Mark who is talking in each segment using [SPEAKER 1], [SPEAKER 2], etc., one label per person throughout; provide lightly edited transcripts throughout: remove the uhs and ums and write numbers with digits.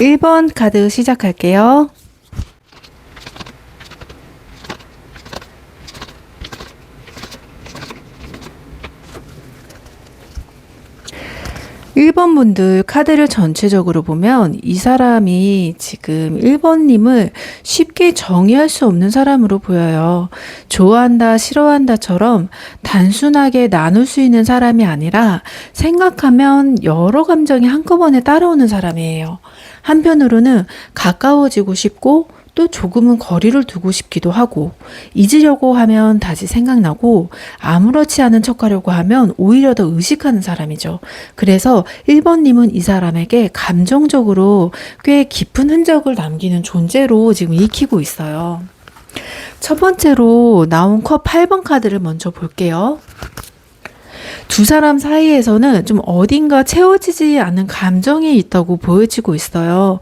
[SPEAKER 1] 1번 카드 시작할게요. 1번 분들 카드를 전체적으로 보면 이 사람이 지금 1번님을 쉽게 정의할 수 없는 사람으로 보여요. 좋아한다, 싫어한다처럼 단순하게 나눌 수 있는 사람이 아니라 생각하면 여러 감정이 한꺼번에 따라오는 사람이에요. 한편으로는 가까워지고 싶고 또 조금은 거리를 두고 싶기도 하고, 잊으려고 하면 다시 생각나고, 아무렇지 않은 척하려고 하면 오히려 더 의식하는 사람이죠. 그래서 1번님은 이 사람에게 감정적으로 꽤 깊은 흔적을 남기는 존재로 지금 익히고 있어요. 첫 번째로 나온 컵 8번 카드를 먼저 볼게요. 두 사람 사이에서는 좀 어딘가 채워지지 않는 감정이 있다고 보여지고 있어요.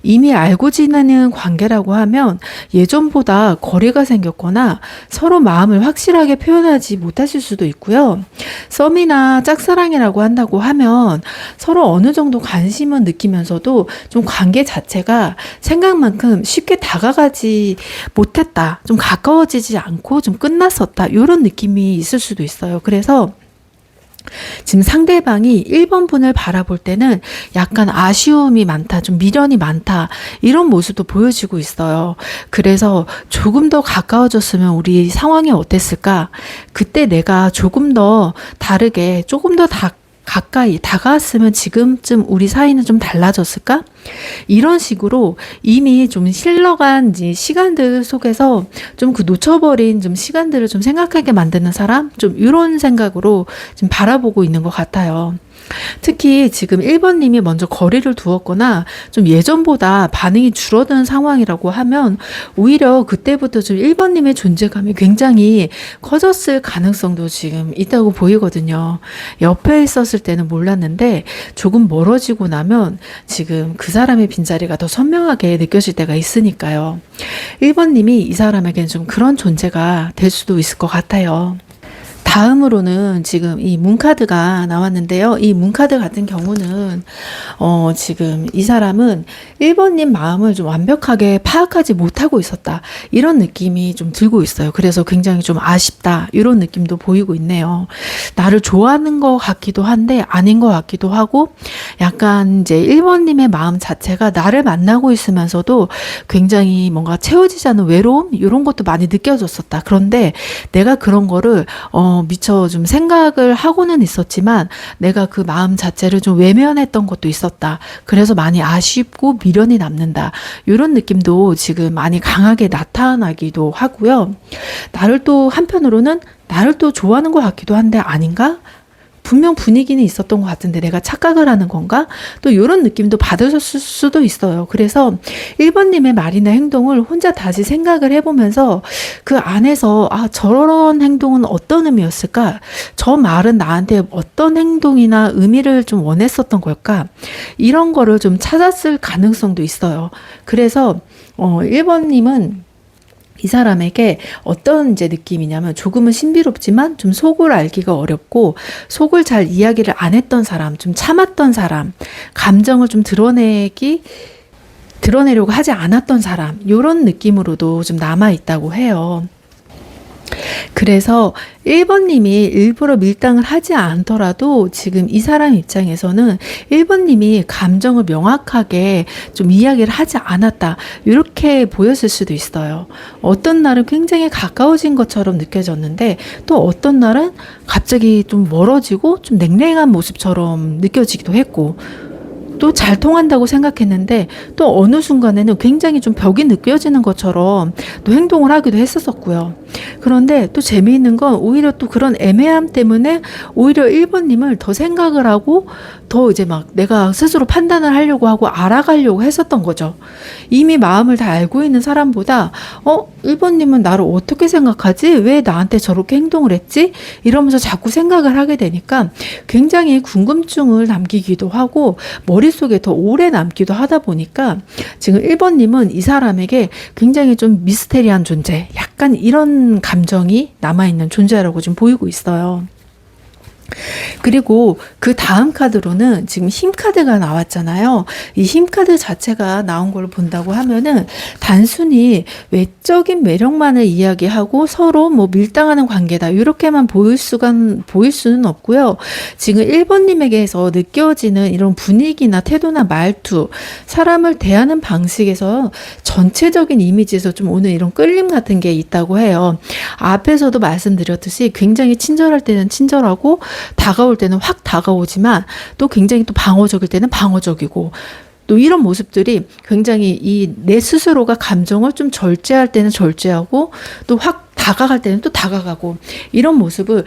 [SPEAKER 1] 이미 알고 지내는 관계라고 하면 예전보다 거리가 생겼거나 서로 마음을 확실하게 표현하지 못하실 수도 있고요. 썸이나 짝사랑이라고 한다고 하면 서로 어느 정도 관심은 느끼면서도 좀 관계 자체가 생각만큼 쉽게 다가가지 못했다. 좀 가까워지지 않고 좀 끝났었다. 이런 느낌이 있을 수도 있어요. 그래서 지금 상대방이 1번 분을 바라볼 때는 약간 아쉬움이 많다, 좀 미련이 많다, 이런 모습도 보여지고 있어요. 그래서 조금 더 가까워졌으면 우리 상황이 어땠을까? 그때 내가 조금 더 다르게, 조금 더 가까이 다가왔으면 지금쯤 우리 사이는 좀 달라졌을까? 이런 식으로 이미 좀 흘러간 시간들 속에서 좀 그 놓쳐버린 좀 시간들을 좀 생각하게 만드는 사람? 좀 이런 생각으로 좀 바라보고 있는 것 같아요. 특히 지금 1번님이 먼저 거리를 두었거나 좀 예전보다 반응이 줄어든 상황이라고 하면 오히려 그때부터 좀 1번님의 존재감이 굉장히 커졌을 가능성도 지금 있다고 보이거든요. 옆에 있었을 때는 몰랐는데 조금 멀어지고 나면 지금 그 사람의 빈자리가 더 선명하게 느껴질 때가 있으니까요. 1번님이 이 사람에게는 좀 그런 존재가 될 수도 있을 것 같아요. 다음으로는 지금 이 문카드가 나왔는데요. 이 문카드 같은 경우는 지금 이 사람은 1번님 마음을 좀 완벽하게 파악하지 못하고 있었다. 이런 느낌이 좀 들고 있어요. 그래서 굉장히 좀 아쉽다. 이런 느낌도 보이고 있네요. 나를 좋아하는 것 같기도 한데 아닌 것 같기도 하고, 약간 이제 1번님의 마음 자체가 나를 만나고 있으면서도 굉장히 뭔가 채워지지 않는 외로움? 이런 것도 많이 느껴졌었다. 그런데 내가 그런 거를 미처 좀 생각을 하고는 있었지만 내가 그 마음 자체를 좀 외면했던 것도 있었다. 그래서 많이 아쉽고 미련이 남는다. 이런 느낌도 지금 많이 강하게 나타나기도 하고요. 나를 또 한편으로는 나를 또 좋아하는 것 같기도 한데 아닌가? 분명 분위기는 있었던 것 같은데 내가 착각을 하는 건가? 또 이런 느낌도 받으셨을 수도 있어요. 그래서 1번님의 말이나 행동을 혼자 다시 생각을 해보면서 그 안에서 저런 행동은 어떤 의미였을까? 저 말은 나한테 어떤 행동이나 의미를 좀 원했었던 걸까? 이런 거를 좀 찾았을 가능성도 있어요. 그래서 1번님은 이 사람에게 어떤 이제 느낌이냐면 조금은 신비롭지만 좀 속을 알기가 어렵고 속을 잘 이야기를 안 했던 사람, 좀 참았던 사람, 감정을 좀 드러내려고 하지 않았던 사람, 이런 느낌으로도 좀 남아 있다고 해요. 그래서 1번님이 일부러 밀당을 하지 않더라도 지금 이 사람 입장에서는 1번님이 감정을 명확하게 좀 이야기를 하지 않았다. 이렇게 보였을 수도 있어요. 어떤 날은 굉장히 가까워진 것처럼 느껴졌는데 또 어떤 날은 갑자기 좀 멀어지고 좀 냉랭한 모습처럼 느껴지기도 했고, 또 잘 통한다고 생각했는데 또 어느 순간에는 굉장히 좀 벽이 느껴지는 것처럼 또 행동을 하기도 했었고요. 그런데 또 재미있는 건 오히려 또 그런 애매함 때문에 오히려 1번님을 더 생각을 하고 더 이제 막 내가 스스로 판단을 하려고 하고 알아가려고 했었던 거죠. 이미 마음을 다 알고 있는 사람보다 1번님은 나를 어떻게 생각하지? 왜 나한테 저렇게 행동을 했지? 이러면서 자꾸 생각을 하게 되니까 굉장히 궁금증을 남기기도 하고 머릿속에 더 오래 남기도 하다 보니까 지금 1번님은 이 사람에게 굉장히 좀 미스테리한 존재, 약간 이런 감정이 남아있는 존재라고 지금 보이고 있어요. 그리고 그 다음 카드로는 지금 힘 카드가 나왔잖아요. 이 힘 카드 자체가 나온 걸 본다고 하면은 단순히 외적인 매력만을 이야기하고 서로 뭐 밀당하는 관계다, 이렇게만 보일 수는 없고요. 지금 1번님에게서 느껴지는 이런 분위기나 태도나 말투, 사람을 대하는 방식에서 전체적인 이미지에서 좀 오는 이런 끌림 같은 게 있다고 해요. 앞에서도 말씀드렸듯이 굉장히 친절할 때는 친절하고 다가올 때는 확 다가오지만 또 굉장히 또 방어적일 때는 방어적이고, 또 이런 모습들이 굉장히 이 내 스스로가 감정을 좀 절제할 때는 절제하고 또 확 다가갈 때는 또 다가가고, 이런 모습을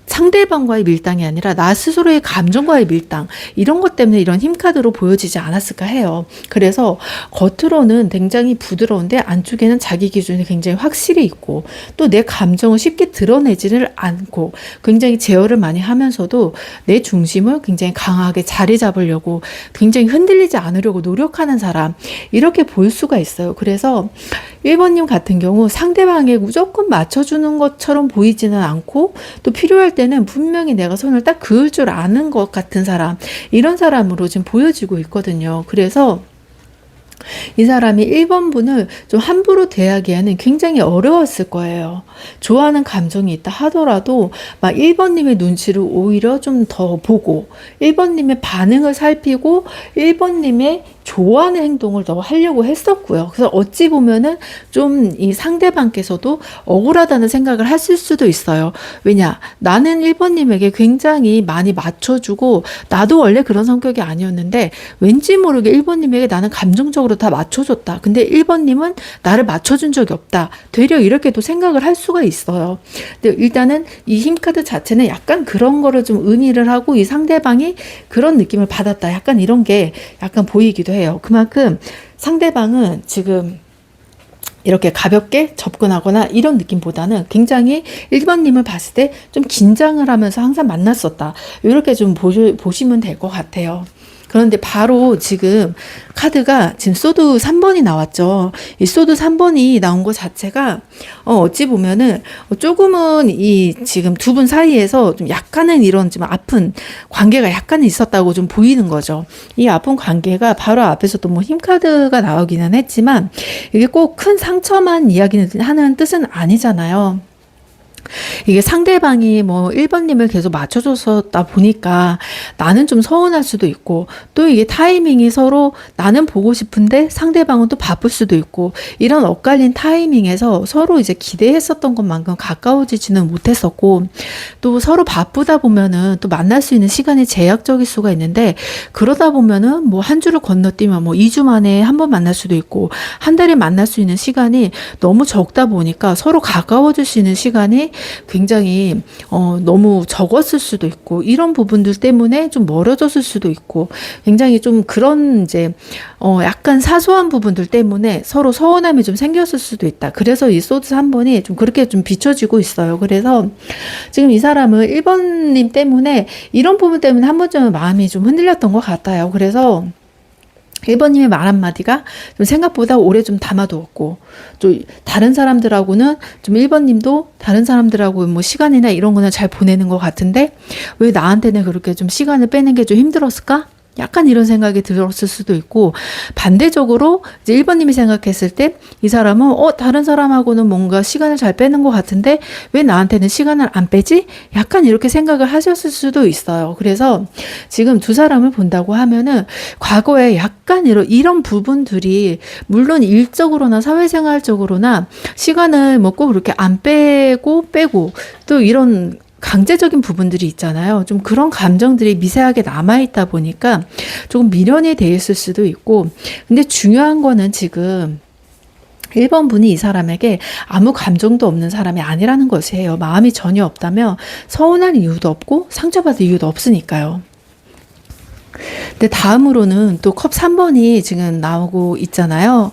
[SPEAKER 1] 상대방과의 밀당이 아니라 나 스스로의 감정과의 밀당, 이런 것 때문에 이런 힘카드로 보여지지 않았을까 해요. 그래서 겉으로는 굉장히 부드러운데 안쪽에는 자기 기준이 굉장히 확실히 있고, 또 내 감정을 쉽게 드러내지를 않고 굉장히 제어를 많이 하면서도 내 중심을 굉장히 강하게 자리 잡으려고 굉장히 흔들리지 않으려고 노력하는 사람, 이렇게 볼 수가 있어요. 그래서 1번님 같은 경우 상대방에 무조건 맞춰주는 것처럼 보이지는 않고, 또 필요할 때는 분명히 내가 손을 딱 그을 줄 아는 것 같은 사람, 이런 사람으로 지금 보여지고 있거든요. 그래서 이 사람이 1번 분을 좀 함부로 대하기에는 굉장히 어려웠을 거예요. 좋아하는 감정이 있다 하더라도 막 1번님의 눈치를 오히려 좀 더 보고 1번님의 반응을 살피고 1번님의 좋아하는 행동을 더 하려고 했었고요. 그래서 어찌 보면은 좀 이 상대방께서도 억울하다는 생각을 하실 수도 있어요. 왜냐? 나는 1번님에게 굉장히 많이 맞춰주고 나도 원래 그런 성격이 아니었는데 왠지 모르게 1번님에게 나는 감정적으로 다 맞춰줬다. 근데 1번님은 나를 맞춰준 적이 없다. 되려 이렇게도 생각을 할 수가 있어요. 근데 일단은 이 힘카드 자체는 약간 그런 거를 좀 의미를 하고 이 상대방이 그런 느낌을 받았다. 약간 이런 게 약간 보이기도 해요. 그만큼 상대방은 지금 이렇게 가볍게 접근하거나 이런 느낌보다는 굉장히 1번님을 봤을 때 좀 긴장을 하면서 항상 만났었다, 이렇게 좀 보시면 될 것 같아요. 그런데 바로 지금 카드가 지금 소드 3번이 나왔죠. 이 소드 3번이 나온 것 자체가 어찌 보면은 조금은 이 지금 두 분 사이에서 좀 약간은 이런 좀 아픈 관계가 약간은 있었다고 좀 보이는 거죠. 이 아픈 관계가 바로 앞에서도 뭐 힘 카드가 나오기는 했지만 이게 꼭 큰 상처만 이야기하는 뜻은 아니잖아요. 이게 상대방이 뭐 1번님을 계속 맞춰줬었다 보니까 나는 좀 서운할 수도 있고, 또 이게 타이밍이 서로 나는 보고 싶은데 상대방은 또 바쁠 수도 있고, 이런 엇갈린 타이밍에서 서로 이제 기대했었던 것만큼 가까워지지는 못했었고, 또 서로 바쁘다 보면은 또 만날 수 있는 시간이 제약적일 수가 있는데, 그러다 보면은 뭐 한 주를 건너뛰면 뭐 2주 만에 한 번 만날 수도 있고 한 달에 만날 수 있는 시간이 너무 적다 보니까 서로 가까워질 수 있는 시간이 굉장히 너무 적었을 수도 있고, 이런 부분들 때문에 좀 멀어졌을 수도 있고, 굉장히 좀 그런 이제 약간 사소한 부분들 때문에 서로 서운함이 좀 생겼을 수도 있다. 그래서 이 소드 3번이 좀 그렇게 좀 비춰지고 있어요. 그래서 지금 이 사람은 1번님 때문에 이런 부분 때문에 한 번쯤은 마음이 좀 흔들렸던 것 같아요. 그래서 1번님의 말 한마디가 좀 생각보다 오래 좀 담아두었고, 좀 다른 사람들하고는 좀 1번님도 다른 사람들하고 뭐 시간이나 이런 거는 잘 보내는 것 같은데 왜 나한테는 그렇게 좀 시간을 빼는 게 좀 힘들었을까? 약간 이런 생각이 들었을 수도 있고, 반대적으로 이제 1번님이 생각했을 때 이 사람은 다른 사람하고는 뭔가 시간을 잘 빼는 것 같은데 왜 나한테는 시간을 안 빼지? 약간 이렇게 생각을 하셨을 수도 있어요. 그래서 지금 두 사람을 본다고 하면은 과거에 약간 이런 부분들이 물론 일적으로나 사회생활적으로나 시간을 뭐 꼭 그렇게 안 빼고 또 이런 강제적인 부분들이 있잖아요. 좀 그런 감정들이 미세하게 남아있다 보니까 조금 미련이 돼 있을 수도 있고, 근데 중요한 거는 지금 1번 분이 이 사람에게 아무 감정도 없는 사람이 아니라는 것이에요. 마음이 전혀 없다면 서운할 이유도 없고 상처받을 이유도 없으니까요. 근데 다음으로는 또 컵 3번이 지금 나오고 있잖아요.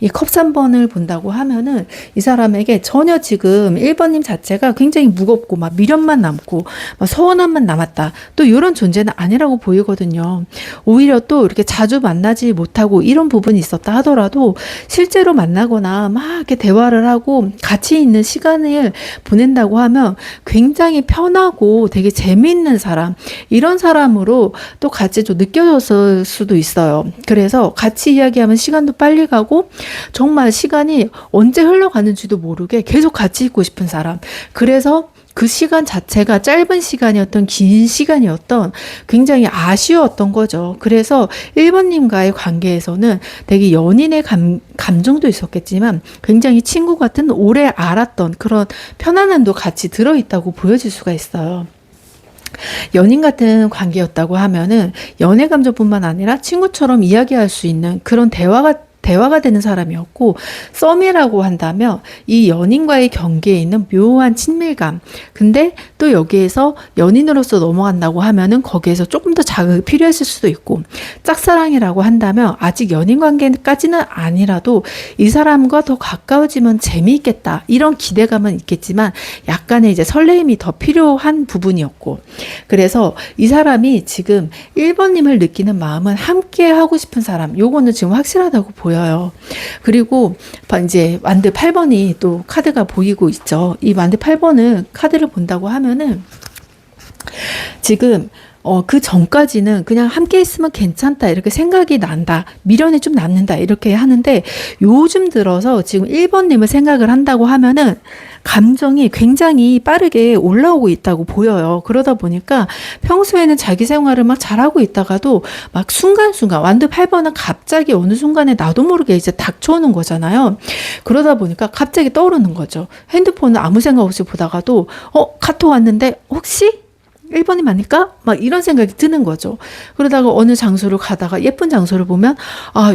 [SPEAKER 1] 이 컵 3번을 본다고 하면은 이 사람에게 전혀 지금 1번님 자체가 굉장히 무겁고 막 미련만 남고 막 서운함만 남았다. 또 이런 존재는 아니라고 보이거든요. 오히려 또 이렇게 자주 만나지 못하고 이런 부분이 있었다 하더라도 실제로 만나거나 막 이렇게 대화를 하고 같이 있는 시간을 보낸다고 하면 굉장히 편하고 되게 재미있는 사람, 이런 사람으로 또 같이 좀 느껴졌을 수도 있어요. 그래서 같이 이야기하면 시간도 빨리 가고 정말 시간이 언제 흘러가는지도 모르게 계속 같이 있고 싶은 사람. 그래서 그 시간 자체가 짧은 시간이었던 긴 시간이었던 굉장히 아쉬웠던 거죠. 그래서 1번님과의 관계에서는 되게 연인의 감정도 있었겠지만 굉장히 친구 같은 오래 알았던 그런 편안함도 같이 들어있다고 보여질 수가 있어요. 연인 같은 관계였다고 하면은 연애 감정뿐만 아니라 친구처럼 이야기할 수 있는 그런 대화가 되는 사람이었고, 썸이라고 한다면 이 연인과의 경계에 있는 묘한 친밀감. 근데 또 여기에서 연인으로서 넘어간다고 하면은 거기에서 조금 더 자극이 필요했을 수도 있고, 짝사랑이라고 한다면 아직 연인 관계까지는 아니라도 이 사람과 더 가까워지면 재미있겠다, 이런 기대감은 있겠지만 약간의 이제 설레임이 더 필요한 부분이었고, 그래서 이 사람이 지금 1번님을 느끼는 마음은 함께 하고 싶은 사람, 요거는 지금 확실하다고 보여요. 그리고 이제 완드 8번이 또 카드가 보이고 있죠. 이 완드 8번은 카드를 본다고 하면은 지금 그 전까지는 그냥 함께 있으면 괜찮다, 이렇게 생각이 난다, 미련이 좀 남는다, 이렇게 하는데 요즘 들어서 지금 1번님을 생각을 한다고 하면은 감정이 굉장히 빠르게 올라오고 있다고 보여요. 그러다 보니까 평소에는 자기 생활을 막 잘하고 있다가도 막 순간순간, 완드 8번은 갑자기 어느 순간에 나도 모르게 이제 닥쳐오는 거잖아요. 그러다 보니까 갑자기 떠오르는 거죠. 핸드폰을 아무 생각 없이 보다가도 카톡 왔는데 혹시 1번이 아닐까? 막 이런 생각이 드는 거죠. 그러다가 어느 장소를 가다가 예쁜 장소를 보면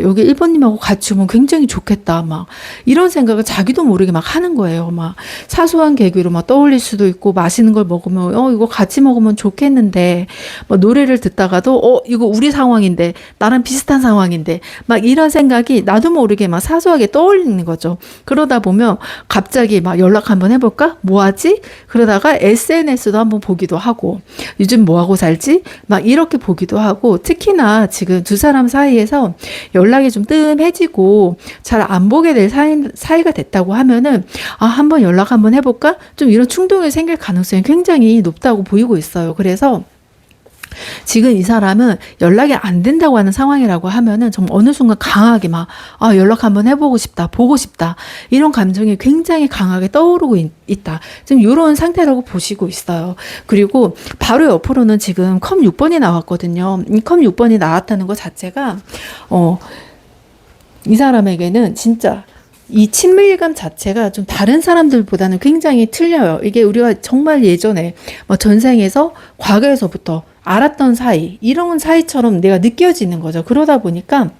[SPEAKER 1] 여기 1번님하고 같이 오면 굉장히 좋겠다, 막 이런 생각을 자기도 모르게 막 하는 거예요. 막 사소한 계기로 막 떠올릴 수도 있고, 맛있는 걸 먹으면 이거 같이 먹으면 좋겠는데, 막 노래를 듣다가도 이거 우리 상황인데, 나랑 비슷한 상황인데, 막 이런 생각이 나도 모르게 막 사소하게 떠올리는 거죠. 그러다 보면 갑자기 막 연락 한번 해볼까? 뭐 하지? 그러다가 SNS도 한번 보기도 하고, 요즘 뭐하고 살지? 막 이렇게 보기도 하고, 특히나 지금 두 사람 사이에서 연락이 좀 뜸해지고 잘 안 보게 될 사이가 됐다고 하면은 한번 연락 한번 해볼까? 좀 이런 충동이 생길 가능성이 굉장히 높다고 보이고 있어요. 그래서 지금 이 사람은 연락이 안 된다고 하는 상황이라고 하면은 정말 어느 순간 강하게 막 연락 한번 해보고 싶다, 보고 싶다, 이런 감정이 굉장히 강하게 떠오르고 있다. 지금 이런 상태라고 보시고 있어요. 그리고 바로 옆으로는 지금 컵 6번이 나왔거든요. 이 컵 6번이 나왔다는 것 자체가 이 사람에게는 진짜 이 친밀감 자체가 좀 다른 사람들보다는 굉장히 틀려요. 이게 우리가 정말 예전에 전생에서, 과거에서부터 알았던 사이, 이런 사이처럼 내가 느껴지는 거죠. 그러다 보니까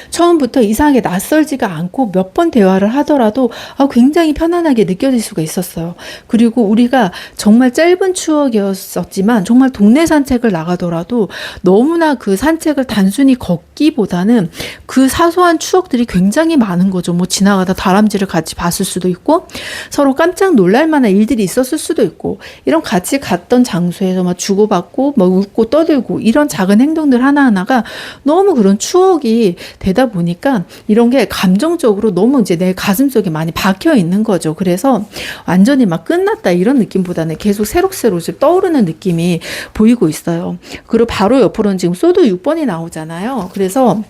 [SPEAKER 1] 처음부터 이상하게 낯설지가 않고 몇 번 대화를 하더라도 굉장히 편안하게 느껴질 수가 있었어요. 그리고 우리가 정말 짧은 추억이었었지만 정말 동네 산책을 나가더라도 너무나 그 산책을 단순히 걷기보다는 그 사소한 추억들이 굉장히 많은 거죠. 뭐 지나가다 다람쥐를 같이 봤을 수도 있고, 서로 깜짝 놀랄 만한 일들이 있었을 수도 있고, 이런 같이 갔던 장소에서 막 주고받고 막 웃고 떠들고, 이런 작은 행동들 하나하나가 너무 그런 추억이 되다 보니까 이런 게 감정적으로 너무 이제 내 가슴속에 많이 박혀 있는 거죠. 그래서 완전히 막 끝났다, 이런 느낌보다는 계속 새록새록 떠오르는 느낌이 보이고 있어요. 그리고 바로 옆으로는 지금 소드 6번이 나오잖아요. 그래서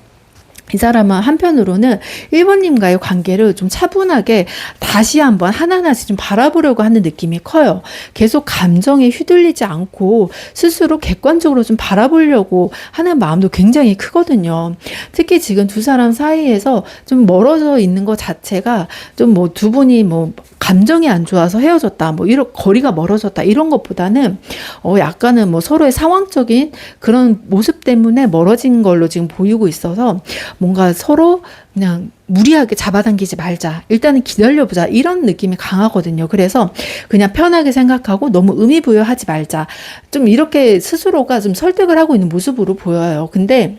[SPEAKER 1] 이 사람은 한편으로는 1번님과의 관계를 좀 차분하게 다시 한번 하나하나씩 좀 바라보려고 하는 느낌이 커요. 계속 감정에 휘둘리지 않고 스스로 객관적으로 좀 바라보려고 하는 마음도 굉장히 크거든요. 특히 지금 두 사람 사이에서 좀 멀어져 있는 것 자체가 좀 두 분이 감정이 안 좋아서 헤어졌다, 이런 거리가 멀어졌다, 이런 것보다는 약간은 서로의 상황적인 그런 모습 때문에 멀어진 걸로 지금 보이고 있어서 뭔가 서로 그냥 무리하게 잡아당기지 말자, 일단은 기다려보자, 이런 느낌이 강하거든요. 그래서 그냥 편하게 생각하고 너무 의미부여하지 말자, 좀 이렇게 스스로가 좀 설득을 하고 있는 모습으로 보여요. 근데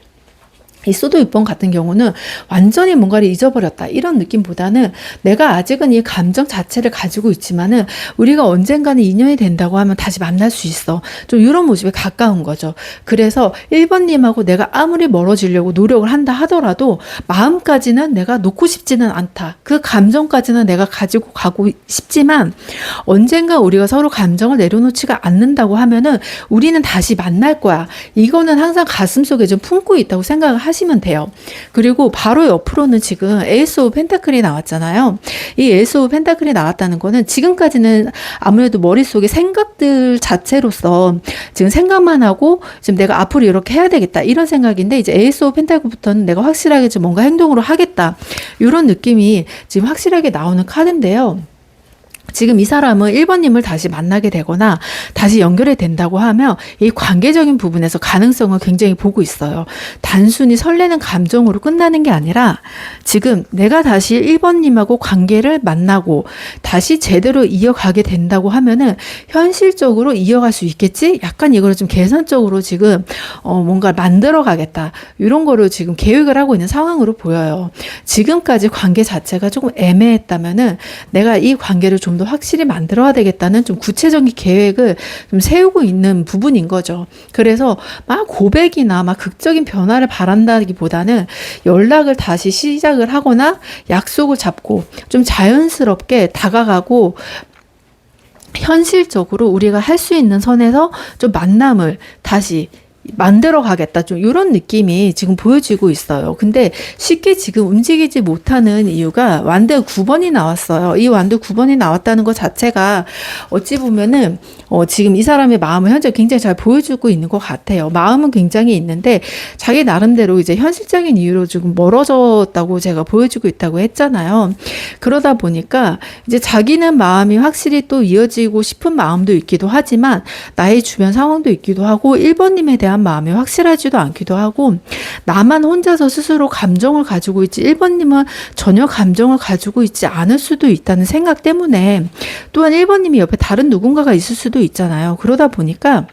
[SPEAKER 1] 이 수도 6번 같은 경우는 완전히 뭔가를 잊어버렸다 이런 느낌보다는 내가 아직은 이 감정 자체를 가지고 있지만은 우리가 언젠가는 인연이 된다고 하면 다시 만날 수 있어. 좀 이런 모습에 가까운 거죠. 그래서 1번님하고 내가 아무리 멀어지려고 노력을 한다 하더라도 마음까지는 내가 놓고 싶지는 않다. 그 감정까지는 내가 가지고 가고 싶지만 언젠가 우리가 서로 감정을 내려놓지가 않는다고 하면은 우리는 다시 만날 거야. 이거는 항상 가슴속에 좀 품고 있다고 생각을 하시면 돼요. 그리고 바로 옆으로는 지금 에이스 오브 펜타클이 나왔잖아요. 이 에이스 오브 펜타클이 나왔다는 거는 지금까지는 아무래도 머릿속에 생각들 자체로서 지금 생각만 하고 지금 내가 앞으로 이렇게 해야 되겠다 이런 생각인데 이제 에이스 오브 펜타클부터는 내가 확실하게 좀 뭔가 행동으로 하겠다 이런 느낌이 지금 확실하게 나오는 카드인데요. 지금 이 사람은 1번님을 다시 만나게 되거나 다시 연결이 된다고 하면 이 관계적인 부분에서 가능성을 굉장히 보고 있어요. 단순히 설레는 감정으로 끝나는 게 아니라 지금 내가 다시 1번님하고 관계를 만나고 다시 제대로 이어가게 된다고 하면은 현실적으로 이어갈 수 있겠지? 약간 이걸 좀 계산적으로 지금 뭔가 만들어 가겠다. 이런 거를 지금 계획을 하고 있는 상황으로 보여요. 지금까지 관계 자체가 조금 애매했다면은 내가 이 관계를 좀 더 확실히 만들어야 되겠다는 좀 구체적인 계획을 좀 세우고 있는 부분인 거죠. 그래서 막 고백이나 막 극적인 변화를 바란다기보다는 연락을 다시 시작을 하거나 약속을 잡고 좀 자연스럽게 다가가고 현실적으로 우리가 할 수 있는 선에서 좀 만남을 다시 만들어 가겠다. 좀 이런 느낌이 지금 보여지고 있어요. 근데 쉽게 지금 움직이지 못하는 이유가 완드 9번이 나왔어요. 이 완드 9번이 나왔다는 것 자체가 어찌 보면은 지금 이 사람의 마음을 현재 굉장히 잘 보여주고 있는 것 같아요. 마음은 굉장히 있는데 자기 나름대로 이제 현실적인 이유로 지금 멀어졌다고 제가 보여주고 있다고 했잖아요. 그러다 보니까 이제 자기는 마음이 확실히 또 이어지고 싶은 마음도 있기도 하지만 나의 주변 상황도 있기도 하고 1번님에 대한 마음이 확실하지도 않기도 하고 나만 혼자서 스스로 감정을 가지고 있지 1번님은 전혀 감정을 가지고 있지 않을 수도 있다는 생각 때문에 또한 1번님이 옆에 다른 누군가가 있을 수도 있잖아요. 그러다 보니까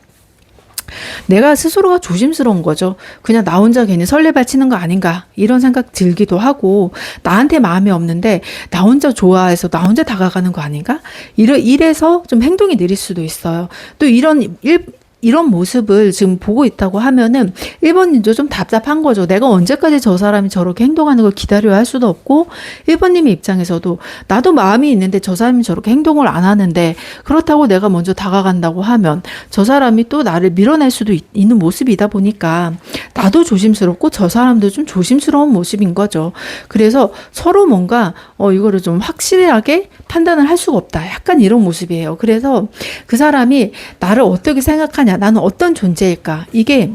[SPEAKER 1] 내가 스스로가 조심스러운 거죠. 그냥 나 혼자 괜히 설레발치는 거 아닌가 이런 생각 들기도 하고 나한테 마음이 없는데 나 혼자 좋아해서 나 혼자 다가가는 거 아닌가 이래서 좀 행동이 느릴 수도 있어요. 또 이런 모습을 지금 보고 있다고 하면은 1번님도 좀 답답한 거죠. 내가 언제까지 저 사람이 저렇게 행동하는 걸 기다려야 할 수도 없고 1번님의 입장에서도 나도 마음이 있는데 저 사람이 저렇게 행동을 안 하는데 그렇다고 내가 먼저 다가간다고 하면 저 사람이 또 나를 밀어낼 수도 있는 모습이다 보니까 나도 조심스럽고 저 사람도 좀 조심스러운 모습인 거죠. 그래서 서로 뭔가 이거를 좀 확실하게 판단을 할 수가 없다. 약간 이런 모습이에요. 그래서 그 사람이 나를 어떻게 생각하냐, 나는 어떤 존재일까, 이게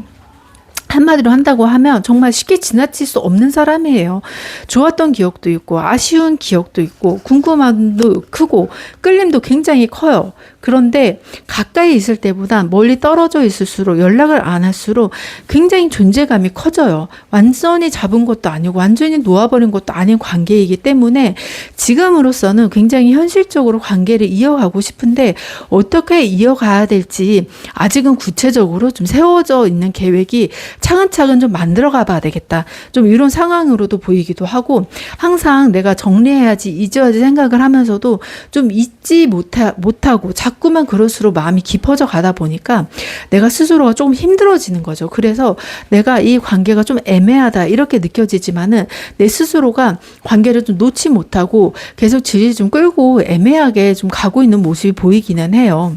[SPEAKER 1] 한마디로 한다고 하면 정말 쉽게 지나칠 수 없는 사람이에요. 좋았던 기억도 있고 아쉬운 기억도 있고 궁금함도 크고 끌림도 굉장히 커요. 그런데 가까이 있을 때보다 멀리 떨어져 있을수록 연락을 안 할수록 굉장히 존재감이 커져요. 완전히 잡은 것도 아니고 완전히 놓아버린 것도 아닌 관계이기 때문에 지금으로서는 굉장히 현실적으로 관계를 이어가고 싶은데 어떻게 이어가야 될지 아직은 구체적으로 좀 세워져 있는 계획이 차근차근 좀 만들어가 봐야 되겠다. 좀 이런 상황으로도 보이기도 하고 항상 내가 정리해야지 잊어야지 생각을 하면서도 좀 잊지 못하고 자꾸만 그럴수록 마음이 깊어져 가다 보니까 내가 스스로가 조금 힘들어지는 거죠. 그래서 내가 이 관계가 좀 애매하다 이렇게 느껴지지만은 내 스스로가 관계를 좀 놓지 못하고 계속 질질 좀 끌고 애매하게 좀 가고 있는 모습이 보이기는 해요.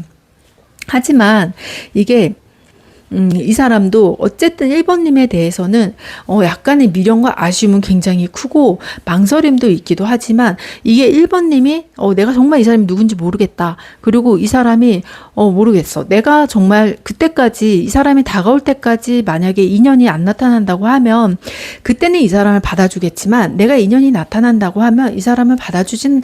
[SPEAKER 1] 하지만 이게 이 사람도 어쨌든 1번님에 대해서는 약간의 미련과 아쉬움은 굉장히 크고 망설임도 있기도 하지만 이게 1번님이 내가 정말 이 사람이 누군지 모르겠다. 그리고 이 사람이 모르겠어. 내가 정말 그때까지 이 사람이 다가올 때까지 만약에 인연이 안 나타난다고 하면 그때는 이 사람을 받아주겠지만 내가 인연이 나타난다고 하면 이 사람을 받아주진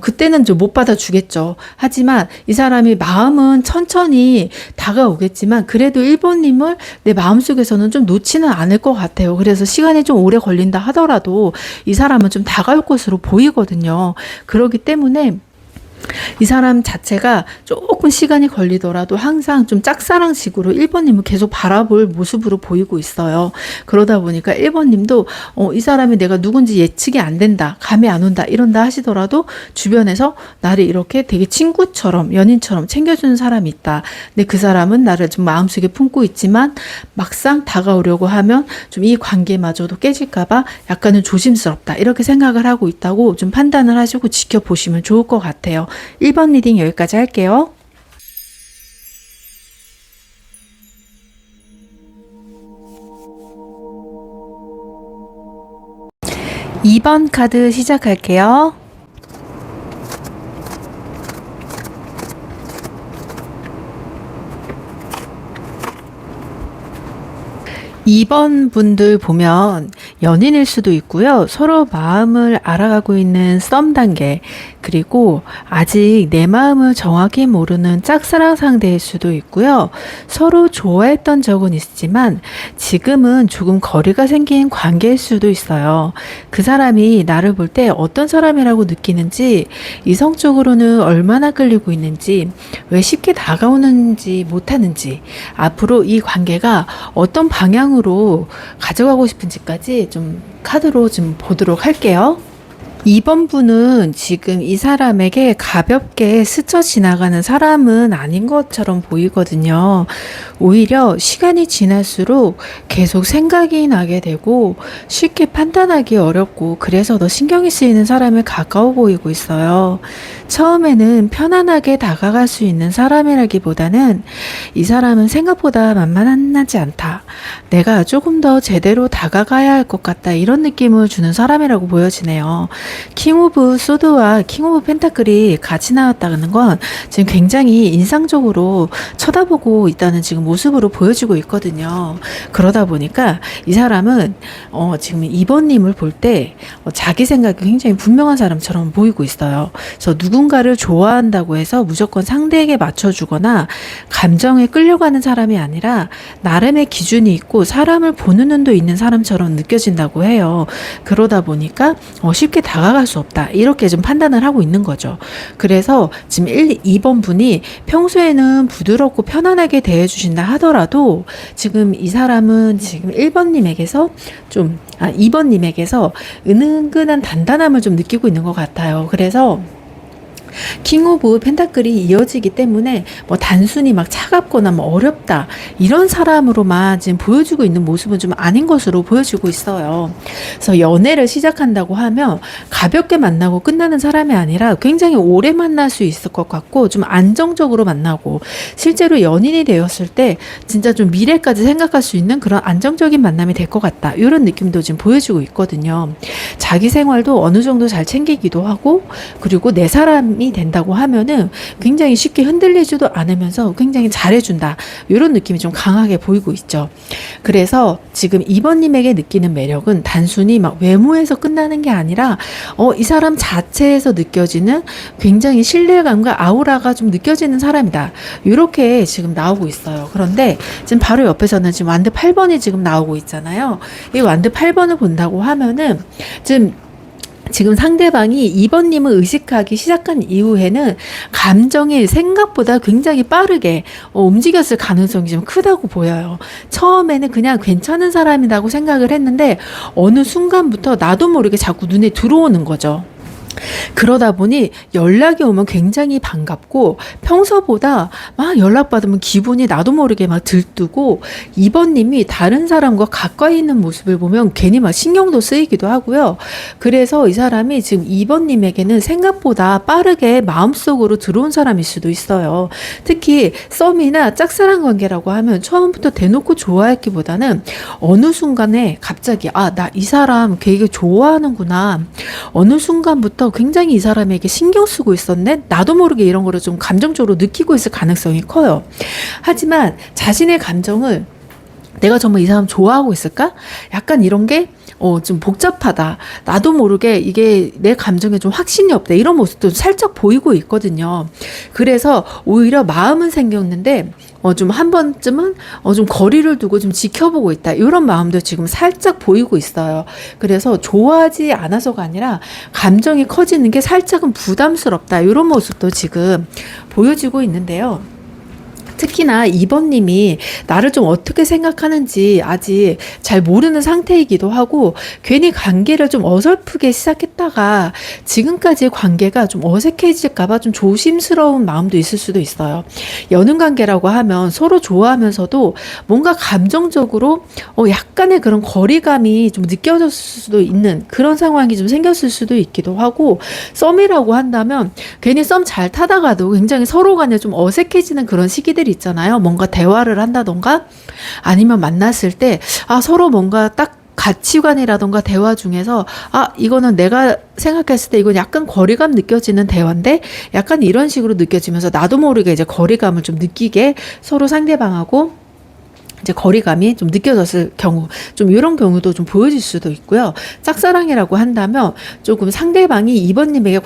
[SPEAKER 1] 그때는 좀 못 받아주겠죠. 하지만 이 사람이 마음은 천천히 다가오겠지만 그래도 1번님을 내 마음속에서는 좀 놓지는 않을 것 같아요. 그래서 시간이 좀 오래 걸린다 하더라도 이 사람은 좀 다가올 것으로 보이거든요. 그렇기 때문에 이 사람 자체가 조금 시간이 걸리더라도 항상 좀 짝사랑식으로 1번님을 계속 바라볼 모습으로 보이고 있어요. 그러다 보니까 1번님도 이 사람이 내가 누군지 예측이 안 된다, 감이 안 온다 이런다 하시더라도 주변에서 나를 이렇게 되게 친구처럼 연인처럼 챙겨주는 사람이 있다. 근데 그 사람은 나를 좀 마음속에 품고 있지만 막상 다가오려고 하면 좀 이 관계마저도 깨질까봐 약간은 조심스럽다 이렇게 생각을 하고 있다고 좀 판단을 하시고 지켜보시면 좋을 것 같아요. 1번 리딩 여기까지 할게요. 2번 카드 시작할게요. 2번 분들 보면 연인일 수도 있고요. 서로 마음을 알아가고 있는 썸 단계, 그리고 아직 내 마음을 정확히 모르는 짝사랑 상대일 수도 있고요. 서로 좋아했던 적은 있지만 지금은 조금 거리가 생긴 관계일 수도 있어요. 그 사람이 나를 볼 때 어떤 사람이라고 느끼는지, 이성적으로는 얼마나 끌리고 있는지, 왜 쉽게 다가오는지 못하는지, 앞으로 이 관계가 어떤 방향으로 가져가고 싶은지까지 좀 카드로 좀 보도록 할게요. 2번 분은 지금 이 사람에게 가볍게 스쳐 지나가는 사람은 아닌 것처럼 보이거든요. 오히려 시간이 지날수록 계속 생각이 나게 되고 쉽게 판단하기 어렵고, 그래서 더 신경이 쓰이는 사람에 가까워 보이고 있어요. 처음에는 편안하게 다가갈 수 있는 사람이라기보다는 이 사람은 생각보다 만만하지 않다, 내가 조금 더 제대로 다가가야 할 것 같다, 이런 느낌을 주는 사람이라고 보여지네요. 킹 오브 소드와 킹 오브 펜타클이 같이 나왔다는 건 지금 굉장히 인상적으로 쳐다보고 있다는 지금 모습으로 보여지고 있거든요. 그러다 보니까 이 사람은 지금 2번님을 볼 때 자기 생각이 굉장히 분명한 사람처럼 보이고 있어요. 그래서 누군가를 좋아한다고 해서 무조건 상대에게 맞춰주거나 감정에 끌려가는 사람이 아니라 나름의 기준이 있고 사람을 보는 눈도 있는 사람처럼 느껴진다고 해요. 그러다 보니까 쉽게 다가갈 수 없다, 이렇게 좀 판단을 하고 있는 거죠. 그래서 지금 2번 분이 평소에는 부드럽고 편안하게 대해주신다 하더라도 지금 이 사람은 지금 1번님에게서 2번님에게서 은근한 단단함을 좀 느끼고 있는 것 같아요. 그래서 킹 오브 펜타클이 이어지기 때문에 단순히 막 차갑거나 어렵다 이런 사람으로만 지금 보여주고 있는 모습은 좀 아닌 것으로 보여지고 있어요. 그래서 연애를 시작한다고 하면 가볍게 만나고 끝나는 사람이 아니라 굉장히 오래 만날 수 있을 것 같고, 좀 안정적으로 만나고 실제로 연인이 되었을 때 진짜 좀 미래까지 생각할 수 있는 그런 안정적인 만남이 될 것 같다, 이런 느낌도 지금 보여지고 있거든요. 자기 생활도 어느 정도 잘 챙기기도 하고, 그리고 내 사람이 된다고 하면은 굉장히 쉽게 흔들리지도 않으면서 굉장히 잘해준다, 이런 느낌이 좀 강하게 보이고 있죠. 그래서 지금 2번님에게 느끼는 매력은 단순히 막 외모에서 끝나는 게 아니라 이 사람 자체에서 느껴지는 굉장히 신뢰감과 아우라가 좀 느껴지는 사람이다, 이렇게 지금 나오고 있어요. 그런데 지금 바로 옆에서는 지금 완드 8번이 지금 나오고 있잖아요. 이 완드 8번을 본다고 하면은 지금 상대방이 2번님을 의식하기 시작한 이후에는 감정이 생각보다 굉장히 빠르게 움직였을 가능성이 좀 크다고 보여요. 처음에는 그냥 괜찮은 사람이라고 생각을 했는데 어느 순간부터 나도 모르게 자꾸 눈에 들어오는 거죠. 그러다 보니 연락이 오면 굉장히 반갑고, 평소보다 막 연락받으면 기분이 나도 모르게 막 들뜨고, 2번님이 다른 사람과 가까이 있는 모습을 보면 괜히 막 신경도 쓰이기도 하고요. 그래서 이 사람이 지금 2번님에게는 생각보다 빠르게 마음속으로 들어온 사람일 수도 있어요. 특히 썸이나 짝사랑 관계라고 하면 처음부터 대놓고 좋아했기보다는 어느 순간에 갑자기 나 이 사람 되게 좋아하는구나, 어느 순간부터 굉장히 이 사람에게 신경 쓰고 있었네, 나도 모르게 이런 거를 좀 감정적으로 느끼고 있을 가능성이 커요. 하지만 자신의 감정을 내가 정말 이 사람 좋아하고 있을까? 약간 이런 게 좀 복잡하다. 나도 모르게 이게 내 감정에 좀 확신이 없다. 이런 모습도 살짝 보이고 있거든요. 그래서 오히려 마음은 생겼는데 좀 한 번쯤은 좀 거리를 두고 좀 지켜보고 있다. 이런 마음도 지금 살짝 보이고 있어요. 그래서 좋아하지 않아서가 아니라 감정이 커지는 게 살짝은 부담스럽다. 이런 모습도 지금 보여지고 있는데요. 특히나 2번님이 나를 좀 어떻게 생각하는지 아직 잘 모르는 상태이기도 하고 괜히 관계를 좀 어설프게 시작했다가 지금까지의 관계가 좀 어색해질까봐 좀 조심스러운 마음도 있을 수도 있어요. 연인 관계라고 하면 서로 좋아하면서도 뭔가 감정적으로 약간의 그런 거리감이 좀 느껴졌을 수도 있는 그런 상황이 좀 생겼을 수도 있기도 하고, 썸이라고 한다면 괜히 썸 잘 타다가도 굉장히 서로 간에 좀 어색해지는 그런 시기들이 있잖아요. 뭔가 대화를 한다던가 아니면 만났을 때 서로 뭔가 딱 가치관이라던가 대화 중에서 이거는 내가 생각했을 때 이건 약간 거리감 느껴지는 대화인데 약간 이런 식으로 느껴지면서 나도 모르게 이제 거리감을 좀 느끼게 서로 상대방하고 이제 거리감이 좀 느껴졌을 경우, 좀 이런 경우도 좀 보여질 수도 있고요. 짝사랑이라고 한다면 조금 상대방이 2번님에게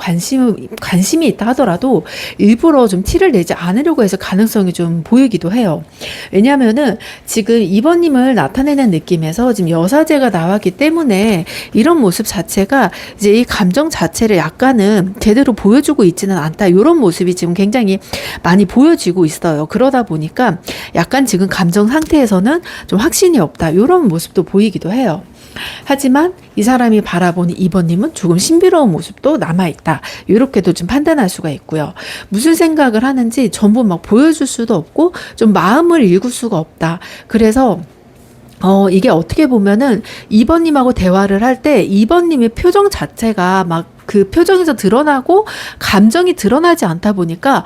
[SPEAKER 1] 관심이 있다 하더라도 일부러 좀 티를 내지 않으려고 해서 가능성이 좀 보이기도 해요. 왜냐면은 지금 2번님을 나타내는 느낌에서 지금 여사제가 나왔기 때문에 이런 모습 자체가 이제 이 감정 자체를 약간은 제대로 보여주고 있지는 않다. 이런 모습이 지금 굉장히 많이 보여지고 있어요. 그러다 보니까 약간 지금 감정 상태에서는 좀 확신이 없다. 이런 모습도 보이기도 해요. 하지만 이 사람이 바라보는 2번님은 조금 신비로운 모습도 남아있다. 이렇게도 좀 판단할 수가 있고요. 무슨 생각을 하는지 전부 막 보여줄 수도 없고 좀 마음을 읽을 수가 없다. 그래서 이게 어떻게 보면은 2번님하고 대화를 할 때 2번님의 표정 자체가 막 그 표정에서 드러나고 감정이 드러나지 않다 보니까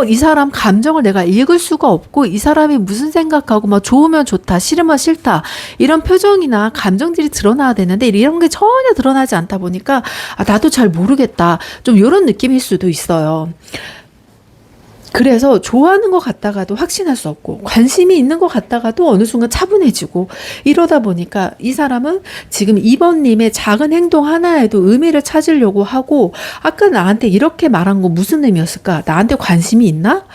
[SPEAKER 1] 이 사람 감정을 내가 읽을 수가 없고 이 사람이 무슨 생각하고 막 좋으면 좋다, 싫으면 싫다 이런 표정이나 감정들이 드러나야 되는데 이런 게 전혀 드러나지 않다 보니까 나도 잘 모르겠다. 좀 이런 느낌일 수도 있어요. 그래서 좋아하는 것 같다가도 확신할 수 없고 관심이 있는 것 같다가도 어느 순간 차분해지고 이러다 보니까 이 사람은 지금 2번님의 작은 행동 하나에도 의미를 찾으려고 하고 아까 나한테 이렇게 말한 거 무슨 의미였을까? 나한테 관심이 있나?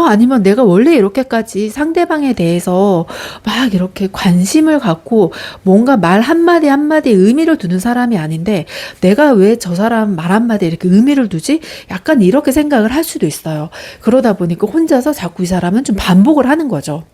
[SPEAKER 1] 아니면 내가 원래 이렇게까지 상대방에 대해서 막 이렇게 관심을 갖고 뭔가 말 한마디 한마디에 의미를 두는 사람이 아닌데 내가 왜 저 사람 말 한마디에 이렇게 의미를 두지? 약간 이렇게 생각을 할 수도 있어요. 그러다 보니까 혼자서 자꾸 이 사람은 좀 반복을 하는 거죠.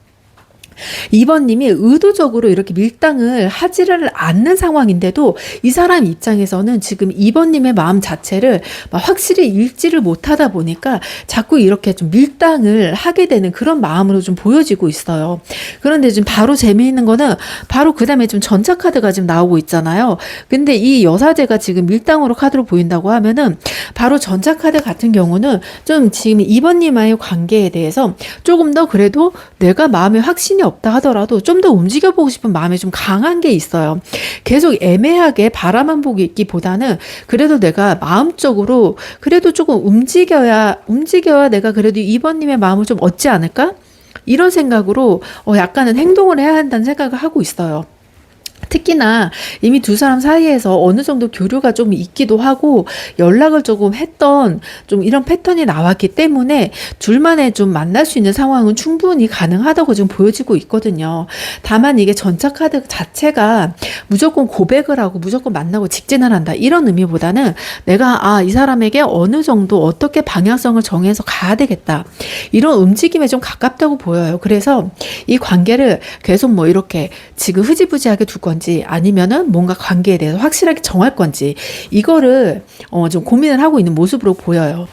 [SPEAKER 1] 2번님이 의도적으로 이렇게 밀당을 하지를 않는 상황인데도 이 사람 입장에서는 지금 2번님의 마음 자체를 확실히 읽지를 못하다 보니까 자꾸 이렇게 좀 밀당을 하게 되는 그런 마음으로 좀 보여지고 있어요. 그런데 지금 바로 재미있는 거는 바로 그 다음에 좀 전차 카드가 지금 나오고 있잖아요. 근데 이 여사제가 지금 밀당으로 카드로 보인다고 하면은 바로 전차 카드 같은 경우는 좀 지금 2번님과의 관계에 대해서 조금 더 그래도 내가 마음에 확신이 없다 하더라도 좀 더 움직여보고 싶은 마음이 좀 강한 게 있어요. 계속 애매하게 바라만 보고 있기보다는 그래도 내가 마음적으로 그래도 조금 움직여야 내가 그래도 2번님의 마음을 좀 얻지 않을까? 이런 생각으로 약간은 행동을 해야 한다는 생각을 하고 있어요. 특히나 이미 두 사람 사이에서 어느 정도 교류가 좀 있기도 하고 연락을 조금 했던 좀 이런 패턴이 나왔기 때문에 둘만의 좀 만날 수 있는 상황은 충분히 가능하다고 지금 보여지고 있거든요. 다만 이게 전차 카드 자체가 무조건 고백을 하고 무조건 만나고 직진을 한다 이런 의미보다는 내가 이 사람에게 어느 정도 어떻게 방향성을 정해서 가야 되겠다 이런 움직임에 좀 가깝다고 보여요. 그래서 이 관계를 계속 뭐 이렇게 지금 흐지부지하게 둘 건지 아니면은 뭔가 관계에 대해서 확실하게 정할 건지 이거를 좀 고민을 하고 있는 모습으로 보여요.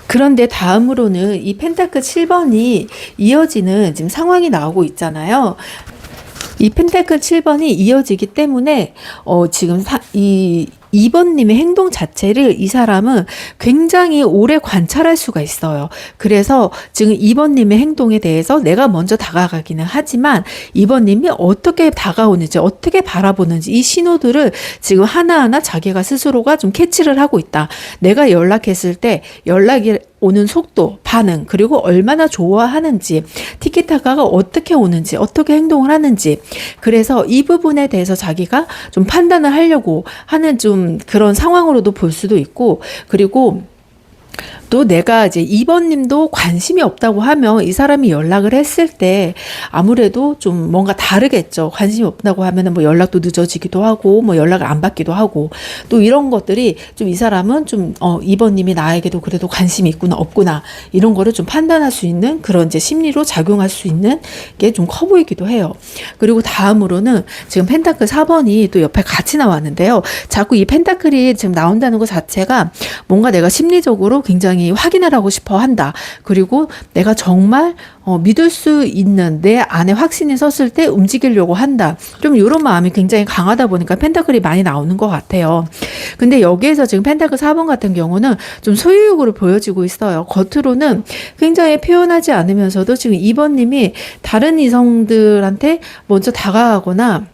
[SPEAKER 1] 그런데 다음으로는 이 펜타클 7번이 이어지는 지금 상황이 나오고 있잖아요. 이 펜타클 7번이 이어지기 때문에 지금 이 2번님의 행동 자체를 이 사람은 굉장히 오래 관찰할 수가 있어요. 그래서 지금 2번님의 행동에 대해서 내가 먼저 다가가기는 하지만 2번님이 어떻게 다가오는지 어떻게 바라보는지 이 신호들을 지금 하나하나 자기가 스스로가 좀 캐치를 하고 있다. 내가 연락했을 때 연락이 오는 속도, 반응, 그리고 얼마나 좋아하는지, 티키타카가 어떻게 오는지, 어떻게 행동을 하는지. 그래서 이 부분에 대해서 자기가 좀 판단을 하려고 하는 좀 그런 상황으로도 볼 수도 있고, 그리고 또 내가 이제 2번님도 관심이 없다고 하면 이 사람이 연락을 했을 때 아무래도 좀 뭔가 다르겠죠. 관심이 없다고 하면은 뭐 연락도 늦어지기도 하고 뭐 연락을 안 받기도 하고 또 이런 것들이 좀 이 사람은 좀 2번님이 나에게도 그래도 관심이 있구나 없구나 이런 거를 좀 판단할 수 있는 그런 이제 심리로 작용할 수 있는 게 좀 커 보이기도 해요. 그리고 다음으로는 지금 펜타클 4번이 또 옆에 같이 나왔는데요. 자꾸 이 펜타클이 지금 나온다는 것 자체가 뭔가 내가 심리적으로 굉장히 확인을 하고 싶어 한다. 그리고 내가 정말 믿을 수 있는 내 안에 확신이 섰을 때 움직이려고 한다. 좀 이런 마음이 굉장히 강하다 보니까 펜타클이 많이 나오는 것 같아요. 근데 여기에서 지금 펜타클 4번 같은 경우는 좀 소유욕으로 보여지고 있어요. 겉으로는 굉장히 표현하지 않으면서도 지금 2번님이 다른 이성들한테 먼저 다가가거나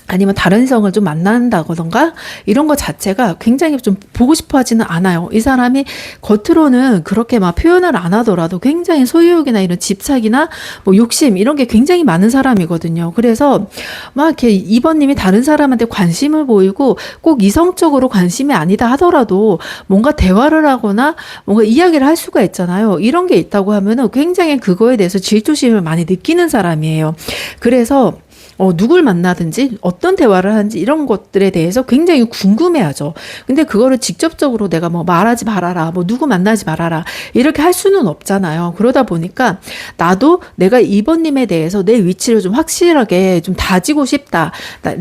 [SPEAKER 1] 아니면 다른 이성을 좀 만난다던가 이런 것 자체가 굉장히 좀 보고 싶어 하지는 않아요. 이 사람이 겉으로는 그렇게 막 표현을 안 하더라도 굉장히 소유욕이나 이런 집착이나 뭐 욕심 이런 게 굉장히 많은 사람이거든요. 그래서 막 이렇게 2번님이 다른 사람한테 관심을 보이고 꼭 이성적으로 관심이 아니다 하더라도 뭔가 대화를 하거나 뭔가 이야기를 할 수가 있잖아요. 이런 게 있다고 하면은 굉장히 그거에 대해서 질투심을 많이 느끼는 사람이에요. 그래서 누굴 만나든지 어떤 대화를 하는지 이런 것들에 대해서 굉장히 궁금해하죠. 근데 그거를 직접적으로 내가 뭐 말하지 말아라, 뭐 누구 만나지 말아라 이렇게 할 수는 없잖아요. 그러다 보니까 나도 내가 2번님에 대해서 내 위치를 좀 확실하게 좀 다지고 싶다.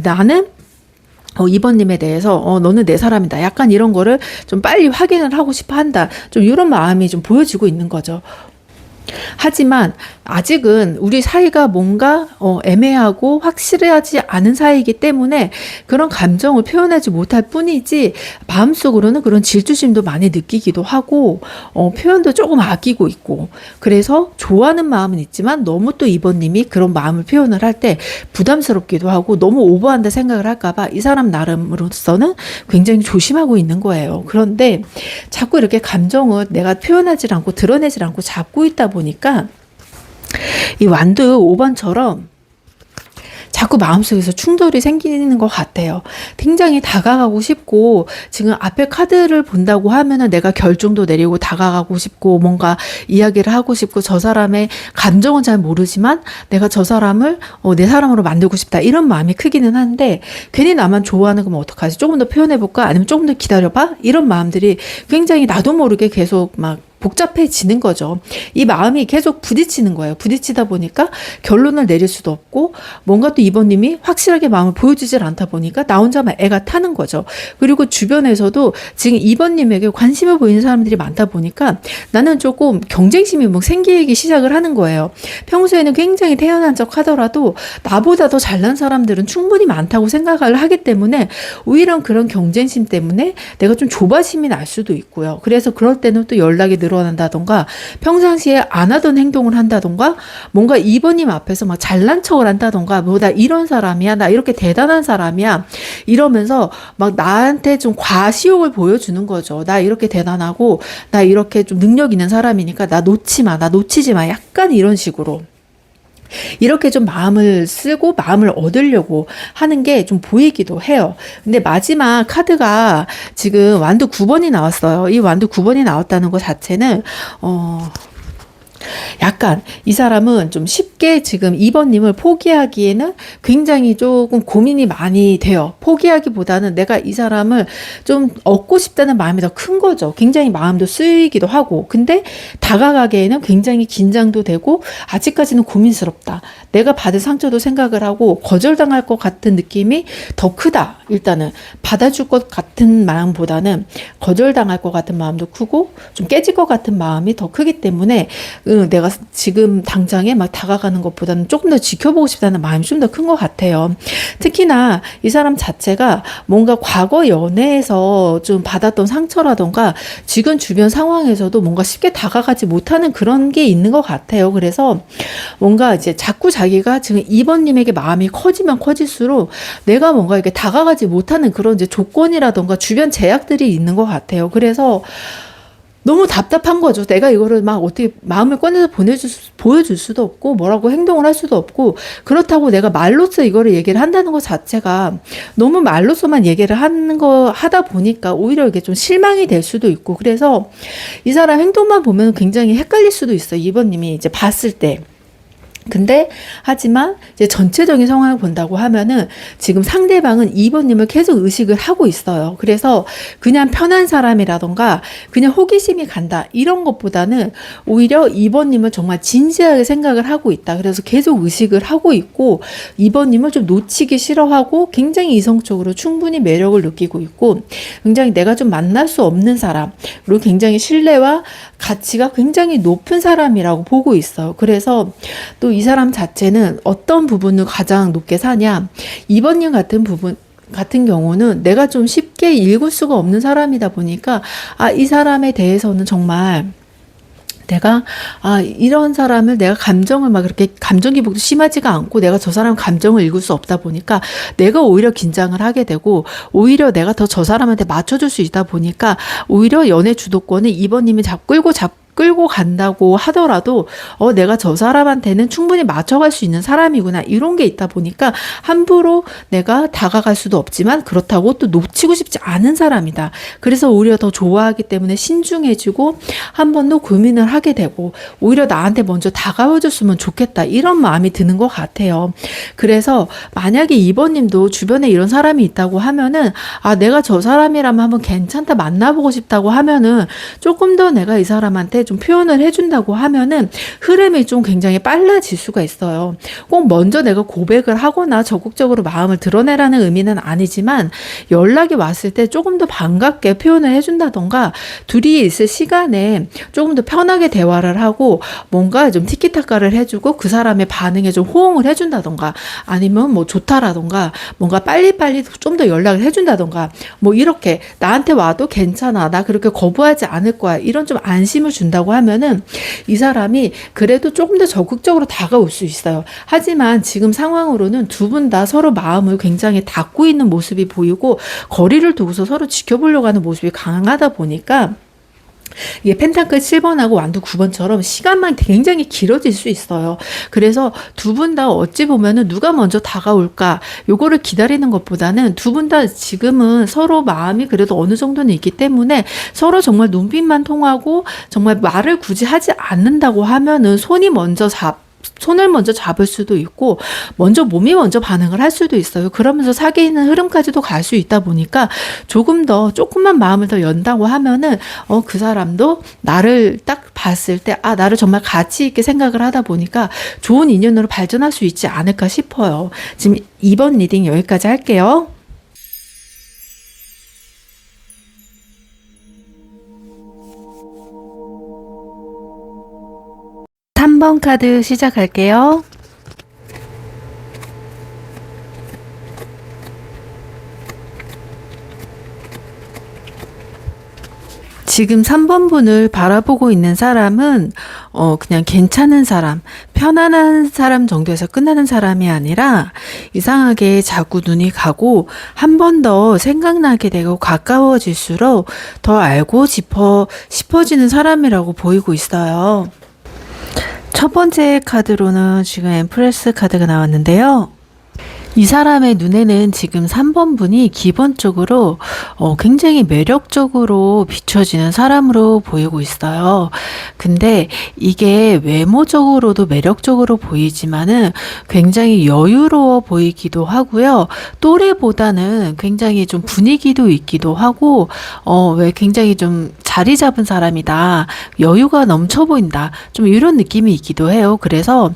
[SPEAKER 1] 나는 2번님에 대해서 너는 내 사람이다. 약간 이런 거를 좀 빨리 확인을 하고 싶어 한다. 좀 이런 마음이 좀 보여지고 있는 거죠. 하지만 아직은 우리 사이가 뭔가 애매하고 확실하지 않은 사이이기 때문에 그런 감정을 표현하지 못할 뿐이지 마음속으로는 그런 질투심도 많이 느끼기도 하고 표현도 조금 아끼고 있고 그래서 좋아하는 마음은 있지만 너무 또 2번님이 그런 마음을 표현을 할 때 부담스럽기도 하고 너무 오버한다 생각을 할까봐 이 사람 나름으로서는 굉장히 조심하고 있는 거예요. 그런데 자꾸 이렇게 감정을 내가 표현하지 않고 드러내지 않고 잡고 있다 보니까 이 완두 5번처럼 자꾸 마음속에서 충돌이 생기는 것 같아요. 굉장히 다가가고 싶고 지금 앞에 카드를 본다고 하면은 내가 결정도 내리고 다가가고 싶고 뭔가 이야기를 하고 싶고 저 사람의 감정은 잘 모르지만 내가 저 사람을 내 사람으로 만들고 싶다 이런 마음이 크기는 한데 괜히 나만 좋아하는 거면 어떡하지? 조금 더 표현해볼까? 아니면 조금 더 기다려봐? 이런 마음들이 굉장히 나도 모르게 계속 막 복잡해지는 거죠. 이 마음이 계속 부딪히는 거예요. 부딪히다 보니까 결론을 내릴 수도 없고 뭔가 또 2번님이 확실하게 마음을 보여주질 않다 보니까 나 혼자만 애가 타는 거죠. 그리고 주변에서도 지금 2번님에게 관심을 보이는 사람들이 많다 보니까 나는 조금 경쟁심이 막 생기기 시작을 하는 거예요. 평소에는 굉장히 태연한 척 하더라도 나보다 더 잘난 사람들은 충분히 많다고 생각을 하기 때문에 오히려 그런 경쟁심 때문에 내가 좀 조바심이 날 수도 있고요. 그래서 그럴 때는 또 연락이 늘어난다던가 평상시에 안 하던 행동을 한다던가 뭔가 2번님 앞에서 막 잘난 척을 한다던가 뭐 나 이런 사람이야 나 이렇게 대단한 사람이야 이러면서 막 나한테 좀 과시욕을 보여주는 거죠. 나 이렇게 대단하고 나 이렇게 좀 능력 있는 사람이니까 나 놓지 마 나 놓치지 마 약간 이런 식으로 이렇게 좀 마음을 쓰고 마음을 얻으려고 하는 게 좀 보이기도 해요. 근데 마지막 카드가 지금 완두 9번이 나왔어요. 이 완두 9번이 나왔다는 것 자체는 약간 이 사람은 좀 쉽게 지금 2번님을 포기하기에는 굉장히 조금 고민이 많이 돼요. 포기하기보다는 내가 이 사람을 좀 얻고 싶다는 마음이 더 큰 거죠. 굉장히 마음도 쓰이기도 하고 근데 다가가기에는 굉장히 긴장도 되고 아직까지는 고민스럽다. 내가 받을 상처도 생각을 하고 거절당할 것 같은 느낌이 더 크다. 일단은 받아줄 것 같은 마음보다는 거절당할 것 같은 마음도 크고 좀 깨질 것 같은 마음이 더 크기 때문에 내가 지금 당장에 막 다가가는 것보다는 조금 더 지켜보고 싶다는 마음이 좀 더 큰 것 같아요. 특히나 이 사람 자체가 뭔가 과거 연애에서 좀 받았던 상처라던가 지금 주변 상황에서도 뭔가 쉽게 다가가지 못하는 그런 게 있는 것 같아요. 그래서 뭔가 이제 자꾸 자기가 지금 2번님에게 마음이 커지면 커질수록 내가 뭔가 이렇게 다가가지 못하는 그런 이제 조건이라던가 주변 제약들이 있는 것 같아요. 그래서 너무 답답한 거죠. 내가 이거를 막 어떻게 마음을 꺼내서 보여줄 수도 없고, 뭐라고 행동을 할 수도 없고, 그렇다고 내가 말로써 이거를 얘기를 한다는 것 자체가 너무 말로서만 얘기를 하다 보니까 오히려 이게 좀 실망이 될 수도 있고, 그래서 이 사람 행동만 보면 굉장히 헷갈릴 수도 있어요. 2번님이 이제 봤을 때. 근데 하지만 이제 전체적인 상황을 본다고 하면은 지금 상대방은 2번님을 계속 의식을 하고 있어요. 그래서 그냥 편한 사람이라던가 그냥 호기심이 간다 이런 것보다는 오히려 2번님을 정말 진지하게 생각을 하고 있다. 그래서 계속 의식을 하고 있고 2번님을 좀 놓치기 싫어하고 굉장히 이성적으로 충분히 매력을 느끼고 있고 굉장히 내가 좀 만날 수 없는 사람 그리고 굉장히 신뢰와 가치가 굉장히 높은 사람이라고 보고 있어요. 그래서 또 이 사람 자체는 어떤 부분을 가장 높게 사냐, 2번님 같은 경우는 내가 좀 쉽게 읽을 수가 없는 사람이다 보니까 이 사람에 대해서는 정말 내가 이런 사람을 내가 감정을 막 그렇게 감정 기복도 심하지가 않고 내가 저 사람 감정을 읽을 수 없다 보니까 내가 오히려 긴장을 하게 되고 오히려 내가 더 저 사람한테 맞춰줄 수 있다 보니까 오히려 연애 주도권을 2번님이 끌고 간다고 하더라도 내가 저 사람한테는 충분히 맞춰갈 수 있는 사람이구나 이런 게 있다 보니까 함부로 내가 다가갈 수도 없지만 그렇다고 또 놓치고 싶지 않은 사람이다. 그래서 오히려 더 좋아하기 때문에 신중해지고 한 번 더 고민을 하게 되고 오히려 나한테 먼저 다가와줬으면 좋겠다 이런 마음이 드는 것 같아요. 그래서 만약에 2번님도 주변에 이런 사람이 있다고 하면은 내가 저 사람이라면 한번 괜찮다 만나보고 싶다고 하면은 조금 더 내가 이 사람한테 좀 표현을 해준다고 하면은 흐름이 좀 굉장히 빨라질 수가 있어요. 꼭 먼저 내가 고백을 하거나 적극적으로 마음을 드러내라는 의미는 아니지만 연락이 왔을 때 조금 더 반갑게 표현을 해준다던가 둘이 있을 시간에 조금 더 편하게 대화를 하고 뭔가 좀 티키타카를 해주고 그 사람의 반응에 좀 호응을 해준다던가 아니면 뭐 좋다라던가 뭔가 빨리빨리 좀 더 연락을 해준다던가 뭐 이렇게 나한테 와도 괜찮아 나 그렇게 거부하지 않을 거야 이런 좀 안심을 준다고 하면은 이 사람이 그래도 조금 더 적극적으로 다가올 수 있어요. 하지만 지금 상황으로는 두 분 다 서로 마음을 굉장히 닫고 있는 모습이 보이고 거리를 두고서 서로 지켜보려고 하는 모습이 강하다 보니까 이게 펜타클 7번하고 완두 9번처럼 시간만 굉장히 길어질 수 있어요. 그래서 두 분 다 어찌 보면은 누가 먼저 다가올까 요거를 기다리는 것보다는 두 분 다 지금은 서로 마음이 그래도 어느 정도는 있기 때문에 서로 정말 눈빛만 통하고 정말 말을 굳이 하지 않는다고 하면은 손을 먼저 잡을 수도 있고 몸이 먼저 반응을 할 수도 있어요. 그러면서 사귀는 흐름까지도 갈 수 있다 보니까 조금만 마음을 더 연다고 하면은 그 사람도 나를 딱 봤을 때 나를 정말 가치 있게 생각을 하다 보니까 좋은 인연으로 발전할 수 있지 않을까 싶어요. 지금 2번 리딩 여기까지 할게요. 3번 카드 시작할게요. 지금 3번 분을 바라보고 있는 사람은 그냥 괜찮은 사람, 편안한 사람 정도에서 끝나는 사람이 아니라 이상하게 자꾸 눈이 가고 한 번 더 생각나게 되고 가까워질수록 더 알고 싶어지는 사람이라고 보이고 있어요. 첫 번째 카드로는 지금 엠프레스 카드가 나왔는데요. 이 사람의 눈에는 지금 3번 분이 기본적으로 굉장히 매력적으로 비춰지는 사람으로 보이고 있어요. 근데 이게 외모적으로도 매력적으로 보이지만은 굉장히 여유로워 보이기도 하고요. 또래보다는 굉장히 좀 분위기도 있기도 하고 왜 굉장히 좀 자리 잡은 사람이다. 여유가 넘쳐 보인다. 좀 이런 느낌이 있기도 해요. 그래서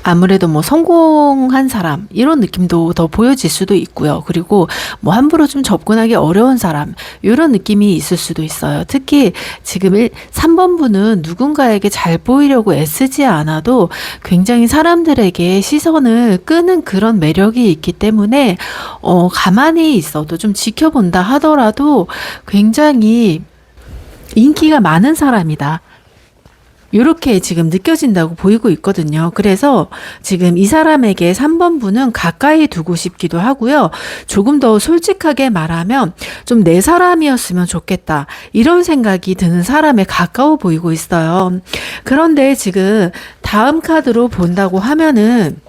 [SPEAKER 1] 아무래도 뭐 성공한 사람 이런 느낌도 더 보여질 수도 있고요. 그리고 뭐 함부로 좀 접근하기 어려운 사람 이런 느낌이 있을 수도 있어요. 특히 지금 3번 분은 누군가에게 잘 보이려고 애쓰지 않아도 굉장히 사람들에게 시선을 끄는 그런 매력이 있기 때문에 가만히 있어도 좀 지켜본다 하더라도 굉장히 인기가 많은 사람이다. 요렇게 지금 느껴진다고 보이고 있거든요. 그래서 지금 이 사람에게 3번 분은 가까이 두고 싶기도 하고요. 조금 더 솔직하게 말하면 좀 내 사람이었으면 좋겠다, 이런 생각이 드는 사람에 가까워 보이고 있어요. 그런데 지금 다음 카드로 본다고 하면은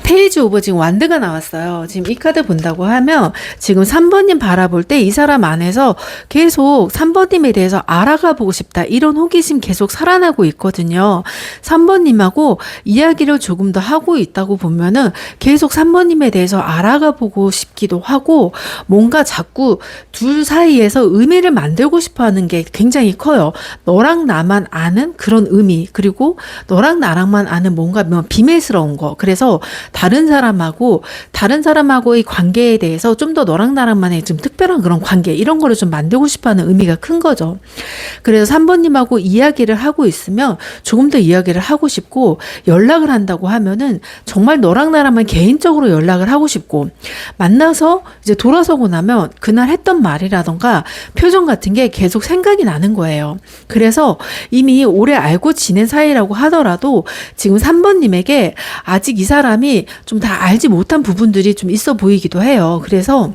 [SPEAKER 1] 페이지 오브 지금 완드가 나왔어요. 지금 이 카드 본다고 하면 지금 3번님 바라볼 때 이 사람 안에서 계속 3번님에 대해서 알아가 보고 싶다, 이런 호기심 계속 살아나고 있거든요. 3번님하고 이야기를 조금 더 하고 있다고 보면은 계속 3번님에 대해서 알아가 보고 싶기도 하고, 뭔가 자꾸 둘 사이에서 의미를 만들고 싶어 하는 게 굉장히 커요. 너랑 나만 아는 그런 의미, 그리고 너랑 나랑만 아는 뭔가 비밀스러운 거. 그래서 다른 사람하고의 관계에 대해서 좀 더 너랑 나랑만의 좀 특별한 그런 관계, 이런 거를 좀 만들고 싶어하는 의미가 큰 거죠. 그래서 3번님하고 이야기를 하고 있으면 조금 더 이야기를 하고 싶고, 연락을 한다고 하면은 정말 너랑 나랑만 개인적으로 연락을 하고 싶고, 만나서 이제 돌아서고 나면 그날 했던 말이라던가 표정 같은 게 계속 생각이 나는 거예요. 그래서 이미 오래 알고 지낸 사이라고 하더라도 지금 3번님에게 아직 이 사람이 좀 다 알지 못한 부분들이 좀 있어 보이기도 해요. 그래서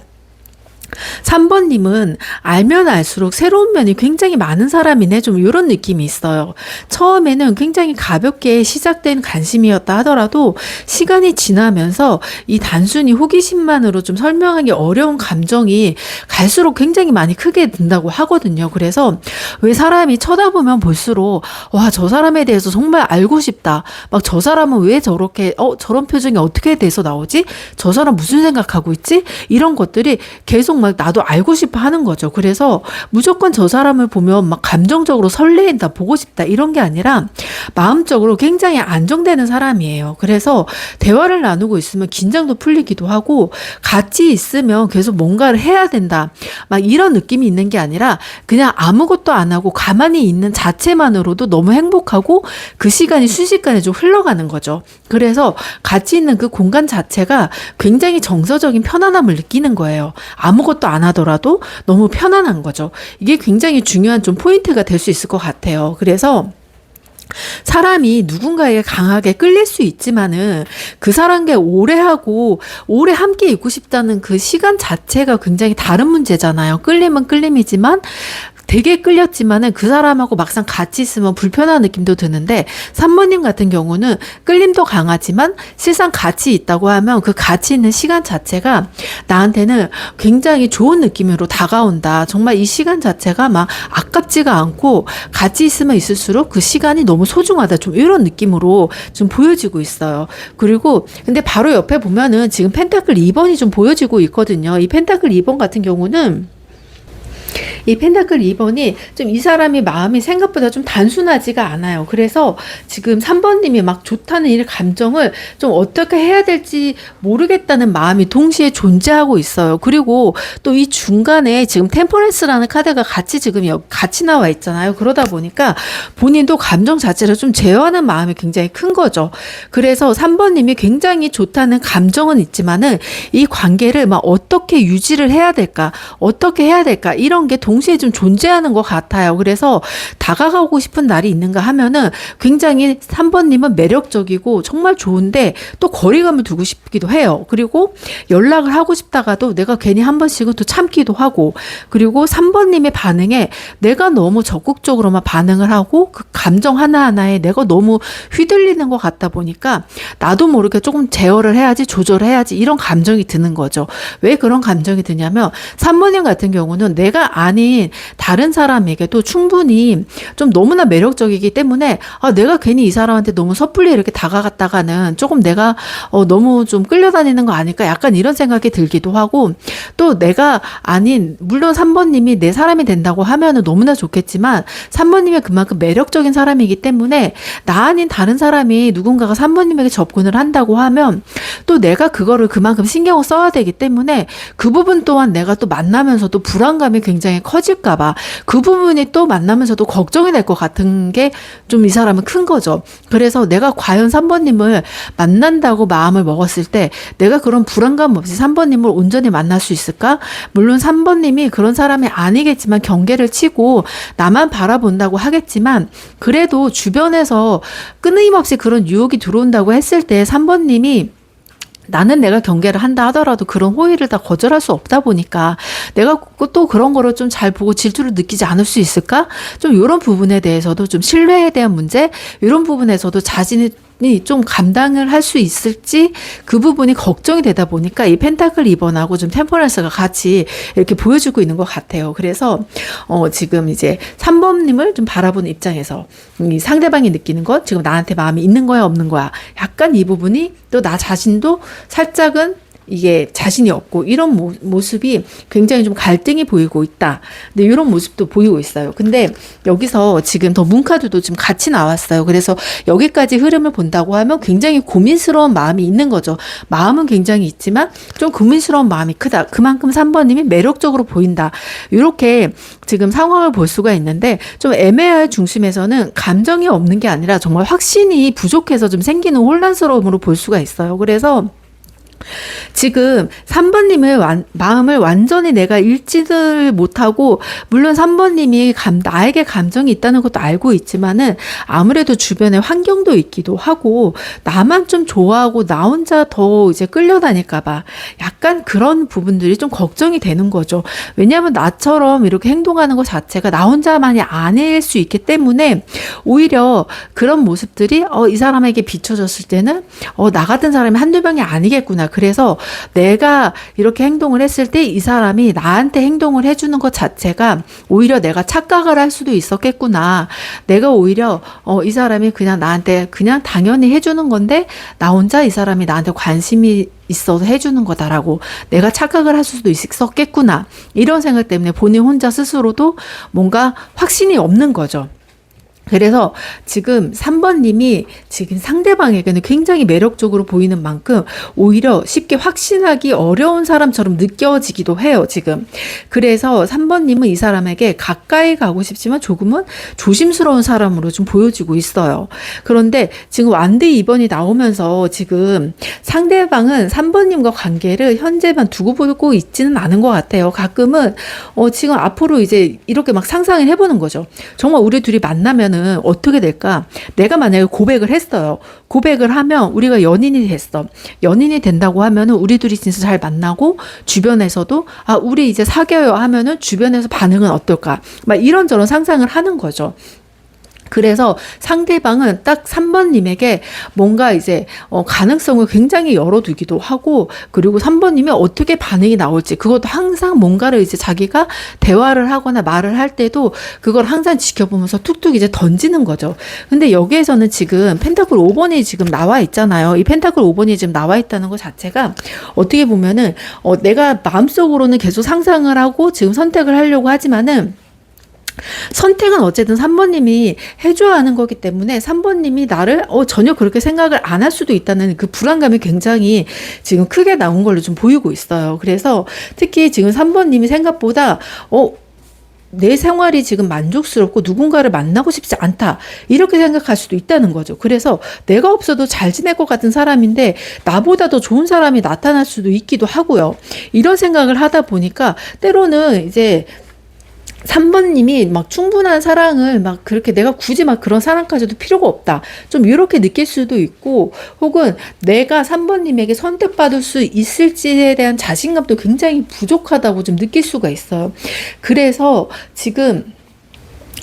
[SPEAKER 1] 3번님은 알면 알수록 새로운 면이 굉장히 많은 사람이네, 좀 이런 느낌이 있어요. 처음에는 굉장히 가볍게 시작된 관심이었다 하더라도 시간이 지나면서 이 단순히 호기심만으로 좀 설명하기 어려운 감정이 갈수록 굉장히 많이 크게 든다고 하거든요. 그래서 왜 사람이 쳐다보면 볼수록 와, 저 사람에 대해서 정말 알고 싶다, 막 저 사람은 왜 저렇게 저런 표정이 어떻게 돼서 나오지, 저 사람 무슨 생각하고 있지, 이런 것들이 계속 막 나도 알고 싶어 하는 거죠. 그래서 무조건 저 사람을 보면 막 감정적으로 설레인다, 보고 싶다, 이런 게 아니라 마음적으로 굉장히 안정되는 사람이에요. 그래서 대화를 나누고 있으면 긴장도 풀리기도 하고, 같이 있으면 계속 뭔가를 해야 된다, 막 이런 느낌이 있는 게 아니라 그냥 아무것도 안 하고 가만히 있는 자체만으로도 너무 행복하고 그 시간이 순식간에 좀 흘러가는 거죠. 그래서 같이 있는 그 공간 자체가 굉장히 정서적인 편안함을 느끼는 거예요. 아무것도 안 하더라도 너무 편안한 거죠. 이게 굉장히 중요한 좀 포인트가 될 수 있을 것 같아요. 그래서 사람이 누군가에게 강하게 끌릴 수 있지만은 그 사람과 오래 하고 오래 함께 있고 싶다는 그 시간 자체가 굉장히 다른 문제잖아요. 끌림은 끌림이지만 되게 끌렸지만은 그 사람하고 막상 같이 있으면 불편한 느낌도 드는데, 3번님 같은 경우는 끌림도 강하지만 실상 같이 있다고 하면 그 같이 있는 시간 자체가 나한테는 굉장히 좋은 느낌으로 다가온다. 정말 이 시간 자체가 막 아깝지가 않고 같이 있으면 있을수록 그 시간이 너무 소중하다, 좀 이런 느낌으로 좀 보여지고 있어요. 그리고 근데 바로 옆에 보면은 지금 펜타클 2번이 좀 보여지고 있거든요. 이 펜타클 2번 같은 경우는 이 펜타클 2번이 좀 이 사람이 마음이 생각보다 좀 단순하지가 않아요. 그래서 지금 3번님이 막 좋다는 이 감정을 좀 어떻게 해야 될지 모르겠다는 마음이 동시에 존재하고 있어요. 그리고 또 이 중간에 지금 템퍼런스라는 카드가 같이 지금 같이 나와 있잖아요. 그러다 보니까 본인도 감정 자체를 좀 제어하는 마음이 굉장히 큰 거죠. 그래서 3번님이 굉장히 좋다는 감정은 있지만은 이 관계를 막 어떻게 유지를 해야 될까, 어떻게 해야 될까, 이런 게 동시에 좀 존재하는 것 같아요. 그래서 다가가고 싶은 날이 있는가 하면은 굉장히 3번님은 매력적이고 정말 좋은데 또 거리감을 두고 싶기도 해요. 그리고 연락을 하고 싶다가도 내가 괜히 한 번씩은 또 참기도 하고, 그리고 3번님의 반응에 내가 너무 적극적으로만 반응을 하고 그 감정 하나하나에 내가 너무 휘둘리는 것 같다 보니까 나도 모르게 조금 제어를 해야지, 조절해야지, 이런 감정이 드는 거죠. 왜 그런 감정이 드냐면 3번님 같은 경우는 내가 아닌 다른 사람에게도 충분히 좀 너무나 매력적이기 때문에 내가 괜히 이 사람한테 너무 섣불리 이렇게 다가갔다가는 조금 내가 너무 좀 끌려다니는 거 아닐까, 약간 이런 생각이 들기도 하고, 또 내가 아닌, 물론 3번님이 내 사람이 된다고 하면은 너무나 좋겠지만 3번님이 그만큼 매력적인 사람이기 때문에 나 아닌 다른 사람이 누군가가 3번님에게 접근을 한다고 하면 또 내가 그거를 그만큼 신경을 써야 되기 때문에 그 부분 또한 내가 또 만나면서도 불안감이 굉장히 굉장히 커질까봐 그 부분이 또 만나면서도 걱정이 될 것 같은 게 좀 이 사람은 큰 거죠. 그래서 내가 과연 3번님을 만난다고 마음을 먹었을 때 내가 그런 불안감 없이 3번님을 온전히 만날 수 있을까? 물론 3번님이 그런 사람이 아니겠지만 경계를 치고 나만 바라본다고 하겠지만 그래도 주변에서 끊임없이 그런 유혹이 들어온다고 했을 때 3번님이 나는 내가 경계를 한다 하더라도 그런 호의를 다 거절할 수 없다 보니까 내가 또 그런 거를 좀 잘 보고 질투를 느끼지 않을 수 있을까? 좀 이런 부분에 대해서도 좀 신뢰에 대한 문제, 이런 부분에서도 자신이 좀 감당을 할 수 있을지 그 부분이 걱정이 되다 보니까 이 펜타클 2번하고 좀 템퍼런스가 같이 이렇게 보여주고 있는 것 같아요. 그래서 지금 이제 3번님을 좀 바라보는 입장에서 이 상대방이 느끼는 것, 지금 나한테 마음이 있는 거야 없는 거야, 약간 이 부분이 또 나 자신도 살짝은 이게 자신이 없고 이런 모습이 굉장히 좀 갈등이 보이고 있다. 근데 이런 모습도 보이고 있어요. 근데 여기서 지금 더 문카드도 좀 같이 나왔어요. 그래서 여기까지 흐름을 본다고 하면 굉장히 고민스러운 마음이 있는 거죠. 마음은 굉장히 있지만 좀 고민스러운 마음이 크다. 그만큼 3번님이 매력적으로 보인다. 이렇게 지금 상황을 볼 수가 있는데 좀 애매할 중심에서는 감정이 없는 게 아니라 정말 확신이 부족해서 좀 생기는 혼란스러움으로 볼 수가 있어요. 그래서 지금 3번님의 마음을 완전히 내가 읽지를 못하고, 물론 3번님이 나에게 감정이 있다는 것도 알고 있지만은 아무래도 주변에 환경도 있기도 하고 나만 좀 좋아하고 나 혼자 더 이제 끌려다닐까봐 약간 그런 부분들이 좀 걱정이 되는 거죠. 왜냐하면 나처럼 이렇게 행동하는 것 자체가 나 혼자만이 아닐 수 있기 때문에 오히려 그런 모습들이 이 사람에게 비춰졌을 때는 나 같은 사람이 한두 명이 아니겠구나. 그래서 내가 이렇게 행동을 했을 때 이 사람이 나한테 행동을 해주는 것 자체가 오히려 내가 착각을 할 수도 있었겠구나. 내가 오히려 이 사람이 그냥 나한테 그냥 당연히 해주는 건데 나 혼자 이 사람이 나한테 관심이 있어서 해주는 거다라고 내가 착각을 할 수도 있었겠구나. 이런 생각 때문에 본인 혼자 스스로도 뭔가 확신이 없는 거죠. 그래서 지금 3번님이 지금 상대방에게는 굉장히 매력적으로 보이는 만큼 오히려 쉽게 확신하기 어려운 사람처럼 느껴지기도 해요, 지금. 그래서 3번님은 이 사람에게 가까이 가고 싶지만 조금은 조심스러운 사람으로 좀 보여지고 있어요. 그런데 지금 완드 2번이 나오면서 지금 상대방은 3번님과 관계를 현재만 두고 보고 있지는 않은 것 같아요. 가끔은 지금 앞으로 이제 이렇게 막 상상을 해보는 거죠. 정말 우리 둘이 만나면 어떻게 될까? 내가 만약에 고백을 했어요. 고백을 하면 우리가 연인이 됐어. 연인이 된다고 하면은 우리 둘이 진짜 잘 만나고 주변에서도 우리 이제 사귀어요 하면은 주변에서 반응은 어떨까? 막 이런저런 상상을 하는 거죠. 그래서 상대방은 딱 3번님에게 뭔가 이제 가능성을 굉장히 열어두기도 하고, 그리고 3번님이 어떻게 반응이 나올지 그것도 항상 뭔가를 이제 자기가 대화를 하거나 말을 할 때도 그걸 항상 지켜보면서 툭툭 이제 던지는 거죠. 근데 여기에서는 지금 펜타클 5번이 지금 나와 있잖아요. 이 펜타클 5번이 지금 나와 있다는 것 자체가 어떻게 보면은 내가 마음속으로는 계속 상상을 하고 지금 선택을 하려고 하지만은 선택은 어쨌든 3번님이 해줘야 하는 거기 때문에 3번님이 나를 전혀 그렇게 생각을 안 할 수도 있다는 그 불안감이 굉장히 지금 크게 나온 걸로 좀 보이고 있어요. 그래서 특히 지금 3번님이 생각보다 내 생활이 지금 만족스럽고 누군가를 만나고 싶지 않다, 이렇게 생각할 수도 있다는 거죠. 그래서 내가 없어도 잘 지낼 것 같은 사람인데 나보다 더 좋은 사람이 나타날 수도 있기도 하고요. 이런 생각을 하다 보니까 때로는 이제 3번님이 막 충분한 사랑을 막 그렇게 내가 굳이 막 그런 사랑까지도 필요가 없다, 좀 이렇게 느낄 수도 있고, 혹은 내가 3번님에게 선택받을 수 있을지에 대한 자신감도 굉장히 부족하다고 좀 느낄 수가 있어요. 그래서 지금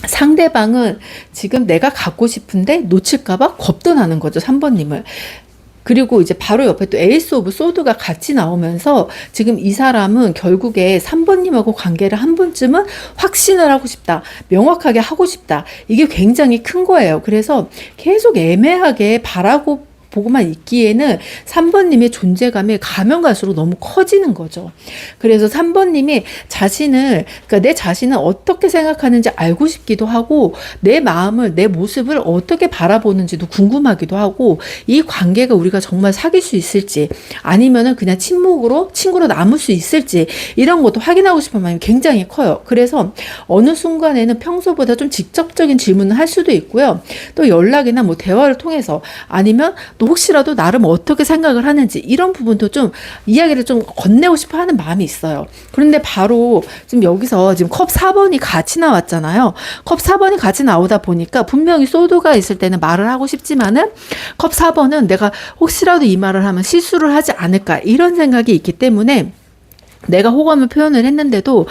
[SPEAKER 1] 상대방은 지금 내가 갖고 싶은데 놓칠까봐 겁도 나는 거죠, 3번님을. 그리고 이제 바로 옆에 또 에이스 오브 소드가 같이 나오면서 지금 이 사람은 결국에 3번님하고 관계를 한 번쯤은 확신을 하고 싶다, 명확하게 하고 싶다, 이게 굉장히 큰 거예요. 그래서 계속 애매하게 바라고 보고만 있기에는 3번님의 존재감이 가면 갈수록 너무 커지는 거죠. 그래서 3번님이 그러니까 내 자신을 어떻게 생각하는지 알고 싶기도 하고, 내 마음을, 내 모습을 어떻게 바라보는지도 궁금하기도 하고, 이 관계가 우리가 정말 사귈 수 있을지, 아니면은 그냥 친구로 남을 수 있을지, 이런 것도 확인하고 싶은 마음이 굉장히 커요. 그래서 어느 순간에는 평소보다 좀 직접적인 질문을 할 수도 있고요. 또 연락이나 뭐 대화를 통해서, 아니면 또 혹시라도 나름 어떻게 생각을 하는지, 이런 부분도 좀 이야기를 좀 건네고 싶어 하는 마음이 있어요. 그런데 바로 지금 여기서 지금 컵 4번이 같이 나왔잖아요. 컵 4번이 같이 나오다 보니까 분명히 소드가 있을 때는 말을 하고 싶지만은, 컵 4번은 내가 혹시라도 이 말을 하면 실수를 하지 않을까, 이런 생각이 있기 때문에 내가 호감을 표현을 했는데도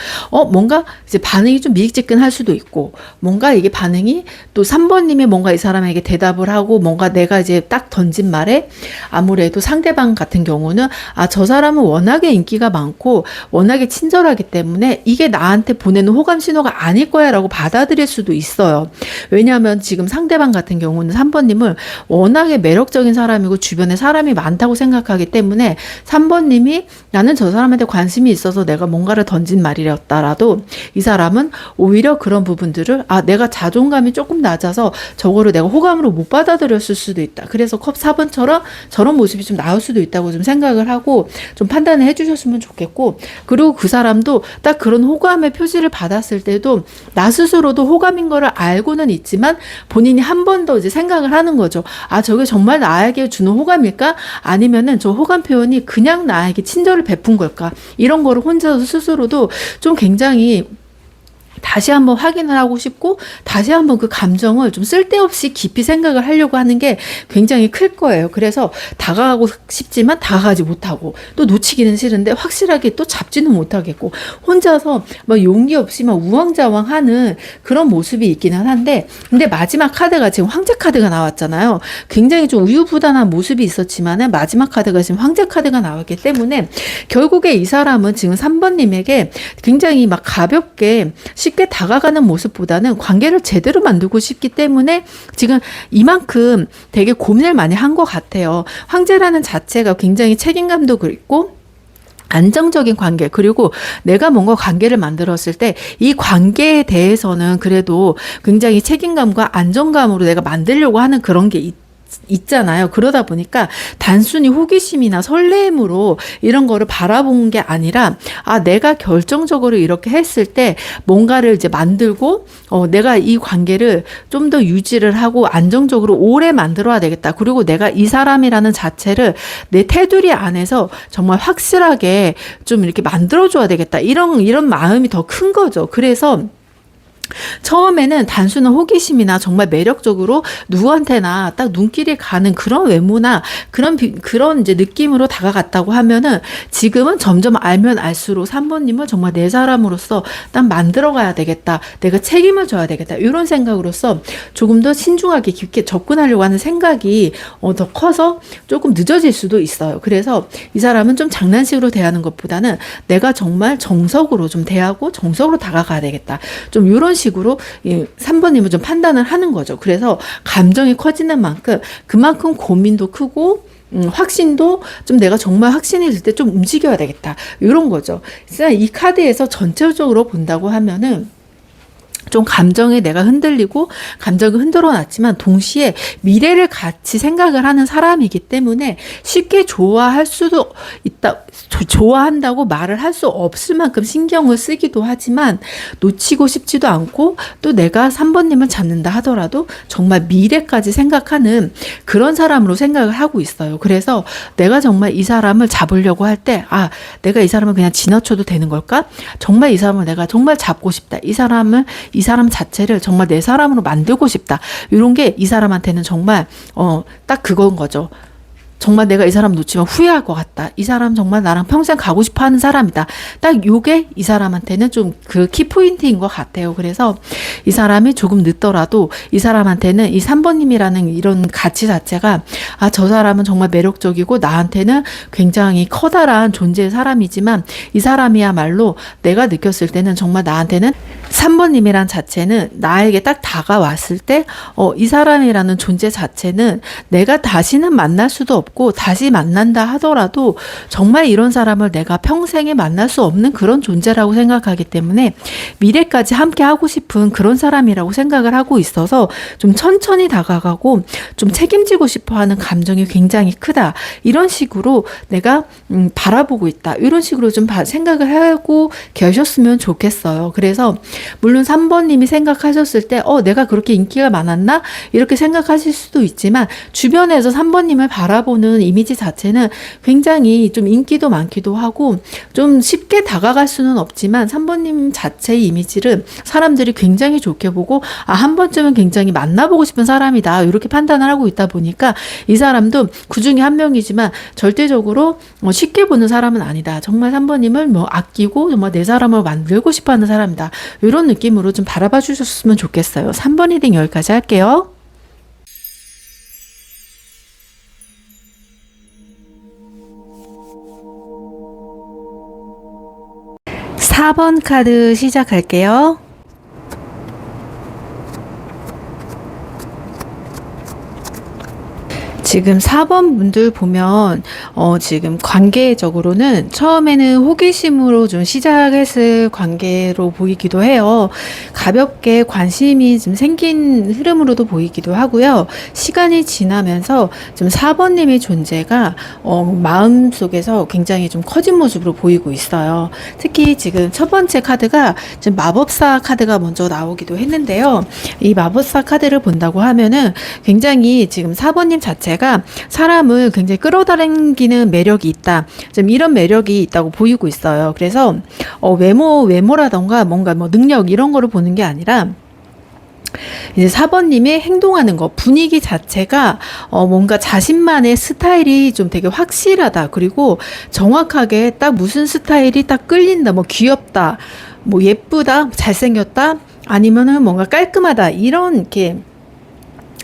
[SPEAKER 1] 뭔가 이제 반응이 좀 미익재근할 수도 있고, 뭔가 이게 반응이 또 3번님이 뭔가 이 사람에게 대답을 하고, 뭔가 내가 이제 딱 던진 말에 아무래도 상대방 같은 경우는 저 사람은 워낙에 인기가 많고 워낙에 친절하기 때문에 이게 나한테 보내는 호감 신호가 아닐 거야 라고 받아들일 수도 있어요. 왜냐하면 지금 상대방 같은 경우는 3번님을 워낙에 매력적인 사람이고 주변에 사람이 많다고 생각하기 때문에 3번님이 나는 저 사람한테 관심이 있어서 내가 뭔가를 던진 말이었다라도 이 사람은 오히려 그런 부분들을 내가 자존감이 조금 낮아서 저거를 내가 호감으로 못 받아들였을 수도 있다. 그래서 컵 4번처럼 저런 모습이 좀 나올 수도 있다고 좀 생각을 하고 좀 판단을 해주셨으면 좋겠고, 그리고 그 사람도 딱 그런 호감의 표시를 받았을 때도 나 스스로도 호감인 거를 알고는 있지만 본인이 한 번 더 이제 생각을 하는 거죠. 저게 정말 나에게 주는 호감일까? 아니면은 저 호감 표현이 그냥 나에게 친절을 베푼 걸까? 이런 거를 혼자서 스스로도 좀 굉장히 다시 한번 확인을 하고 싶고, 다시 한번 그 감정을 좀 쓸데없이 깊이 생각을 하려고 하는 게 굉장히 클 거예요. 그래서 다가가고 싶지만 다가가지 못하고, 또 놓치기는 싫은데 확실하게 또 잡지는 못하겠고, 혼자서 막 용기 없이 막 우왕좌왕하는 그런 모습이 있기는 한데, 근데 마지막 카드가 지금 황제 카드가 나왔잖아요. 굉장히 좀 우유부단한 모습이 있었지만은 마지막 카드가 지금 황제 카드가 나왔기 때문에 결국에 이 사람은 지금 3번님에게 굉장히 막 가볍게 쉽게 다가가는 모습보다는 관계를 제대로 만들고 싶기 때문에 지금 이만큼 되게 고민을 많이 한 것 같아요. 황제라는 자체가 굉장히 책임감도 있고 안정적인 관계, 그리고 내가 뭔가 관계를 만들었을 때 이 관계에 대해서는 그래도 굉장히 책임감과 안정감으로 내가 만들려고 하는 그런 게 있잖아요. 그러다 보니까 단순히 호기심이나 설렘으로 이런 거를 바라본 게 아니라 내가 결정적으로 이렇게 했을 때 뭔가를 이제 만들고 내가 이 관계를 좀 더 유지를 하고 안정적으로 오래 만들어야 되겠다. 그리고 내가 이 사람이라는 자체를 내 테두리 안에서 정말 확실하게 좀 이렇게 만들어줘야 되겠다. 이런 마음이 더 큰 거죠. 그래서 처음에는 단순한 호기심이나 정말 매력적으로 누구한테나 딱 눈길이 가는 그런 외모나 그런 이제 느낌으로 다가갔다고 하면은, 지금은 점점 알면 알수록 3번님을 정말 내 사람으로서 딱 만들어가야 되겠다. 내가 책임을 져야 되겠다. 이런 생각으로서 조금 더 신중하게 깊게 접근하려고 하는 생각이 더 커서 조금 늦어질 수도 있어요. 그래서 이 사람은 좀 장난식으로 대하는 것보다는 내가 정말 정석으로 좀 대하고 정석으로 다가가야 되겠다. 좀 이런 식으로 3번님은 좀 판단을 하는 거죠. 그래서 감정이 커지는 만큼 그만큼 고민도 크고 확신도 좀 내가 정말 확신이 들 때 좀 움직여야 되겠다. 이런 거죠. 이 카드에서 전체적으로 본다고 하면은 좀 감정에 내가 흔들리고 감정을 흔들어 놨지만 동시에 미래를 같이 생각을 하는 사람이기 때문에 쉽게 좋아할 수도 있다. 좋아한다고 말을 할 수 없을 만큼 신경을 쓰기도 하지만 놓치고 싶지도 않고, 또 내가 3번님을 잡는다 하더라도 정말 미래까지 생각하는 그런 사람으로 생각을 하고 있어요. 그래서 내가 정말 이 사람을 잡으려고 할 때 내가 이 사람을 그냥 지나쳐도 되는 걸까? 정말 이 사람을 내가 정말 잡고 싶다. 이 사람 자체를 정말 내 사람으로 만들고 싶다. 이런 게 이 사람한테는 정말 딱 그건 거죠. 정말 내가 이 사람 놓치면 후회할 것 같다. 이 사람 정말 나랑 평생 가고 싶어 하는 사람이다. 딱 요게 이 사람한테는 좀 그 키포인트인 것 같아요. 그래서 이 사람이 조금 늦더라도 이 사람한테는 이 3번님이라는 이런 가치 자체가 아, 저 사람은 정말 매력적이고 나한테는 굉장히 커다란 존재의 사람이지만 이 사람이야말로 내가 느꼈을 때는 정말 나한테는 3번님이란 자체는 나에게 딱 다가왔을 때 이 사람이라는 존재 자체는 내가 다시는 만날 수도 없고 다시 만난다 하더라도 정말 이런 사람을 내가 평생에 만날 수 없는 그런 존재라고 생각하기 때문에 미래까지 함께 하고 싶은 그런 사람이라고 생각을 하고 있어서 좀 천천히 다가가고 좀 책임지고 싶어 하는 감정이 굉장히 크다. 이런 식으로 내가 바라보고 있다. 이런 식으로 좀 생각을 하고 계셨으면 좋겠어요. 그래서 물론 3번님이 생각하셨을 때 내가 그렇게 인기가 많았나? 이렇게 생각하실 수도 있지만 주변에서 3번님을 바라보는 이미지 자체는 굉장히 좀 인기도 많기도 하고 좀 쉽게 다가갈 수는 없지만 3번님 자체의 이미지를 사람들이 굉장히 좋게 보고 한 번쯤은 굉장히 만나보고 싶은 사람이다. 이렇게 판단을 하고 있다 보니까 이 사람도 그 중에 한 명이지만 절대적으로 쉽게 보는 사람은 아니다. 정말 3번님을 아끼고 정말 내 사람을 만들고 싶어 하는 사람이다. 이런 느낌으로 좀 바라봐 주셨으면 좋겠어요. 3번 리딩 여기까지 할게요. 4번 카드 시작할게요. 지금 4번 분들 보면 지금 관계적으로는 처음에는 호기심으로 좀 시작했을 관계로 보이기도 해요. 가볍게 관심이 좀 생긴 흐름으로도 보이기도 하고요. 시간이 지나면서 좀 4번님의 존재가 마음속에서 굉장히 좀 커진 모습으로 보이고 있어요. 특히 지금 첫 번째 카드가 지금 마법사 카드가 먼저 나오기도 했는데요. 이 마법사 카드를 본다고 하면은 굉장히 지금 4번님 자체가 사람을 굉장히 끌어당기는 매력이 있다. 좀 이런 매력이 있다고 보이고 있어요. 그래서 외모라던가 뭔가 능력 이런 거를 보는 게 아니라 이제 4번님이 행동하는 거, 분위기 자체가 뭔가 자신만의 스타일이 좀 되게 확실하다. 그리고 정확하게 딱 무슨 스타일이 딱 끌린다. 귀엽다, 예쁘다, 잘생겼다, 아니면은 뭔가 깔끔하다. 이런 이렇게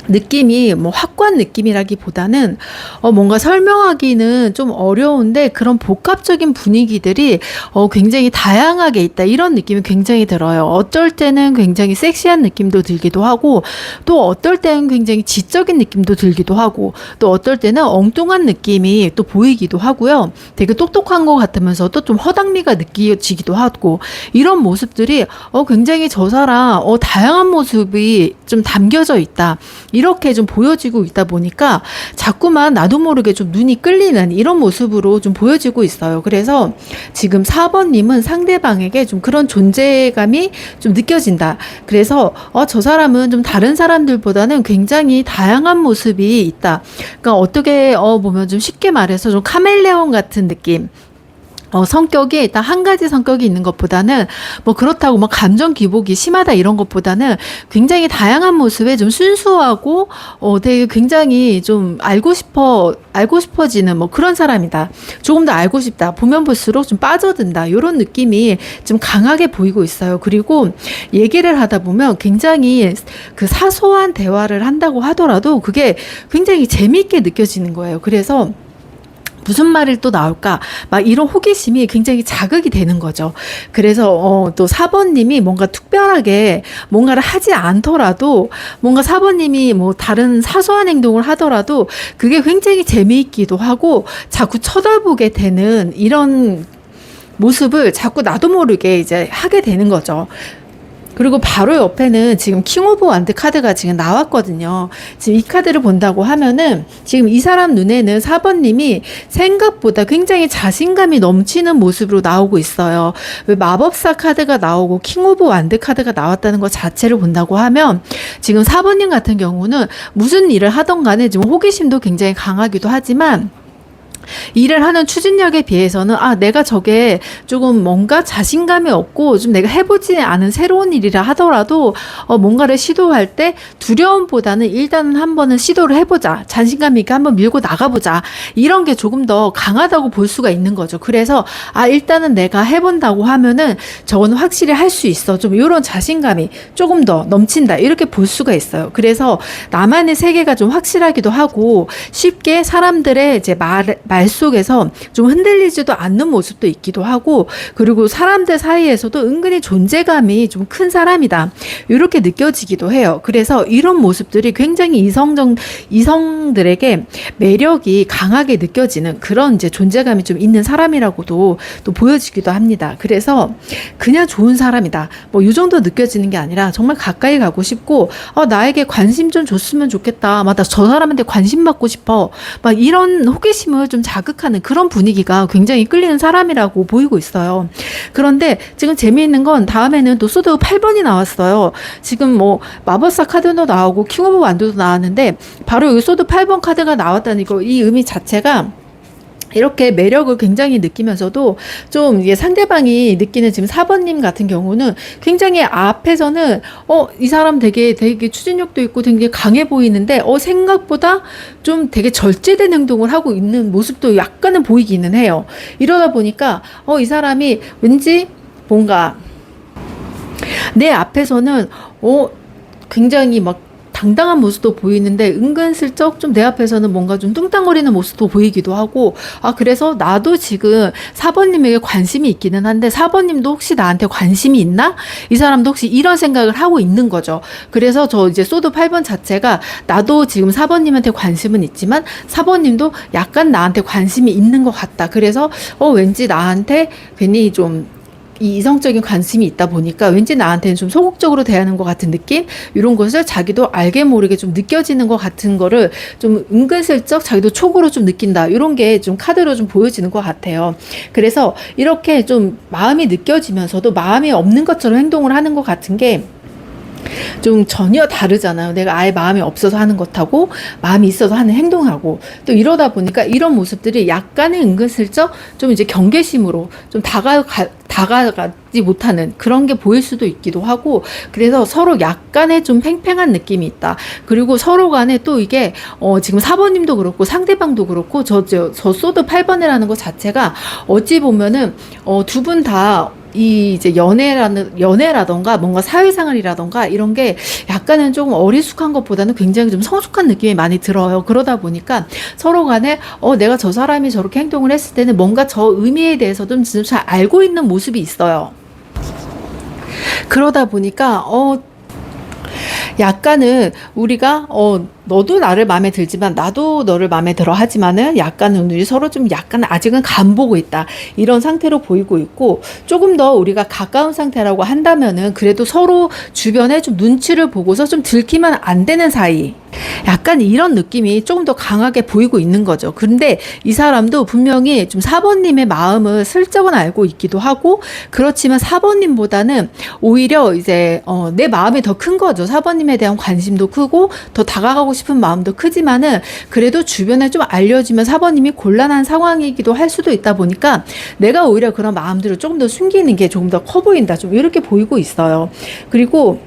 [SPEAKER 1] 느낌이 확고한 느낌이라기보다는 뭔가 설명하기는 좀 어려운데 그런 복합적인 분위기들이 굉장히 다양하게 있다. 이런 느낌이 굉장히 들어요. 어쩔 때는 굉장히 섹시한 느낌도 들기도 하고 또 어떨 때는 굉장히 지적인 느낌도 들기도 하고 또 어떨 때는 엉뚱한 느낌이 또 보이기도 하고요. 되게 똑똑한 것 같으면서도 좀 허당미가 느껴지기도 하고 이런 모습들이 굉장히 저 사람 다양한 모습이 좀 담겨져 있다. 이렇게 좀 보여지고 있다 보니까 자꾸만 나도 모르게 좀 눈이 끌리는 이런 모습으로 좀 보여지고 있어요. 그래서 지금 4번님은 상대방에게 좀 그런 존재감이 좀 느껴진다. 그래서 저 사람은 좀 다른 사람들보다는 굉장히 다양한 모습이 있다. 그러니까 어떻게 보면 좀 쉽게 말해서 좀 카멜레온 같은 느낌. 성격이 일단 한 가지 성격이 있는 것보다는 그렇다고 감정 기복이 심하다 이런 것보다는 굉장히 다양한 모습에 좀 순수하고 되게 굉장히 좀 알고 싶어지는 그런 사람이다. 조금 더 알고 싶다. 보면 볼수록 좀 빠져든다. 이런 느낌이 좀 강하게 보이고 있어요. 그리고 얘기를 하다 보면 굉장히 그 사소한 대화를 한다고 하더라도 그게 굉장히 재미있게 느껴지는 거예요. 그래서 무슨 말이 또 나올까? 이런 호기심이 굉장히 자극이 되는 거죠. 그래서 또 4번님이 뭔가 특별하게 뭔가를 하지 않더라도 뭔가 4번님이 다른 사소한 행동을 하더라도 그게 굉장히 재미있기도 하고 자꾸 쳐다보게 되는 이런 모습을 자꾸 나도 모르게 이제 하게 되는 거죠. 그리고 바로 옆에는 지금 킹 오브 완드 카드가 지금 나왔거든요. 지금 이 카드를 본다고 하면은 지금 이 사람 눈에는 4번님이 생각보다 굉장히 자신감이 넘치는 모습으로 나오고 있어요. 왜 마법사 카드가 나오고 킹 오브 완드 카드가 나왔다는 것 자체를 본다고 하면 지금 4번님 같은 경우는 무슨 일을 하던 간에 지금 호기심도 굉장히 강하기도 하지만 일을 하는 추진력에 비해서는 내가 저게 조금 뭔가 자신감이 없고 좀 내가 해보지 않은 새로운 일이라 하더라도 뭔가를 시도할 때 두려움보다는 일단은 한번은 시도를 해보자, 자신감 있게 한번 밀고 나가보자, 이런 게 조금 더 강하다고 볼 수가 있는 거죠. 그래서 일단은 내가 해본다고 하면은 저거는 확실히 할 수 있어, 좀 이런 자신감이 조금 더 넘친다, 이렇게 볼 수가 있어요. 그래서 나만의 세계가 좀 확실하기도 하고 쉽게 사람들의 이제 말 속에서 좀 흔들리지도 않는 모습도 있기도 하고, 그리고 사람들 사이에서도 은근히 존재감이 좀 큰 사람이다, 이렇게 느껴지기도 해요. 그래서 이런 모습들이 굉장히 이성들에게 매력이 강하게 느껴지는 그런 이제 존재감이 좀 있는 사람이라고도 또 보여지기도 합니다. 그래서 그냥 좋은 사람이다, 뭐 이 정도 느껴지는 게 아니라 정말 가까이 가고 싶고 나에게 관심 좀 줬으면 좋겠다, 나 저 사람한테 관심 받고 싶어, 막 이런 호기심을 좀 자극하는 그런 분위기가 굉장히 끌리는 사람이라고 보이고 있어요. 그런데 지금 재미있는 건 다음에는 또 소드 8번이 나왔어요. 지금 뭐 마법사 카드도 나오고 킹 오브 완드도 나왔는데 바로 여기 소드 8번 카드가 나왔다는 이 의미 자체가 이렇게 매력을 굉장히 느끼면서도 좀 이게 상대방이 느끼는 지금 4번님 같은 경우는 굉장히 앞에서는 이 사람 되게 추진력도 있고 되게 강해 보이는데 생각보다 좀 되게 절제된 행동을 하고 있는 모습도 약간은 보이기는 해요. 이러다 보니까 이 사람이 왠지 뭔가 내 앞에서는 굉장히 막 당당한 모습도 보이는데 은근슬쩍 좀 내 앞에서는 뭔가 좀 뚱땅거리는 모습도 보이기도 하고, 그래서 나도 지금 4번님에게 관심이 있기는 한데 4번님도 혹시 나한테 관심이 있나? 이 사람도 혹시 이런 생각을 하고 있는 거죠. 그래서 저 이제 소드 8번 자체가 나도 지금 4번님한테 관심은 있지만 4번님도 약간 나한테 관심이 있는 것 같다. 그래서 왠지 나한테 괜히 좀 이 이성적인 관심이 있다 보니까 왠지 나한테는 좀 소극적으로 대하는 것 같은 느낌, 이런 것을 자기도 알게 모르게 좀 느껴지는 것 같은 거를 좀 은근슬쩍 자기도 촉으로 좀 느낀다, 이런 게 좀 카드로 좀 보여지는 것 같아요. 그래서 이렇게 좀 마음이 느껴지면서도 마음이 없는 것처럼 행동을 하는 것 같은 게 좀 전혀 다르잖아요. 내가 아예 마음이 없어서 하는 것하고 마음이 있어서 하는 행동하고, 또 이러다 보니까 이런 모습들이 약간의 은근슬쩍 좀 이제 경계심으로 좀 다가가지 못하는 그런 게 보일 수도 있기도 하고, 그래서 서로 약간의 좀 팽팽한 느낌이 있다. 그리고 서로 간에 또 이게 지금 4번님도 그렇고 상대방도 그렇고 저 소드 8번이라는 것 자체가 어찌 보면은 두 분 다 이제 연애라던가 뭔가 사회생활이라던가 이런 게 약간은 조금 어리숙한 것보다는 굉장히 좀 성숙한 느낌이 많이 들어요. 그러다 보니까 서로 간에 내가 저 사람이 저렇게 행동을 했을 때는 뭔가 저 의미에 대해서 좀 잘 알고 있는 모습이 있어요. 그러다 보니까 약간은 우리가 너도 나를 마음에 들지만 나도 너를 마음에 들어 하지만은 약간은 우리 서로 좀 약간 아직은 간보고 있다, 이런 상태로 보이고 있고, 조금 더 우리가 가까운 상태라고 한다면은 그래도 서로 주변에 좀 눈치를 보고서 좀 들키면 안 되는 사이, 약간 이런 느낌이 조금 더 강하게 보이고 있는 거죠. 근데 이 사람도 분명히 좀 4번님의 마음을 슬쩍은 알고 있기도 하고, 그렇지만 4번님보다는 오히려 이제 내 마음이 더 큰 거죠. 4번님에 대한 관심도 크고 더 다가가고 싶은 마음도 크지만은 그래도 주변에 좀 알려지면 4번님이 곤란한 상황이기도 할 수도 있다 보니까 내가 오히려 그런 마음들을 조금 더 숨기는 게 조금 더 커 보인다, 좀 이렇게 보이고 있어요. 그리고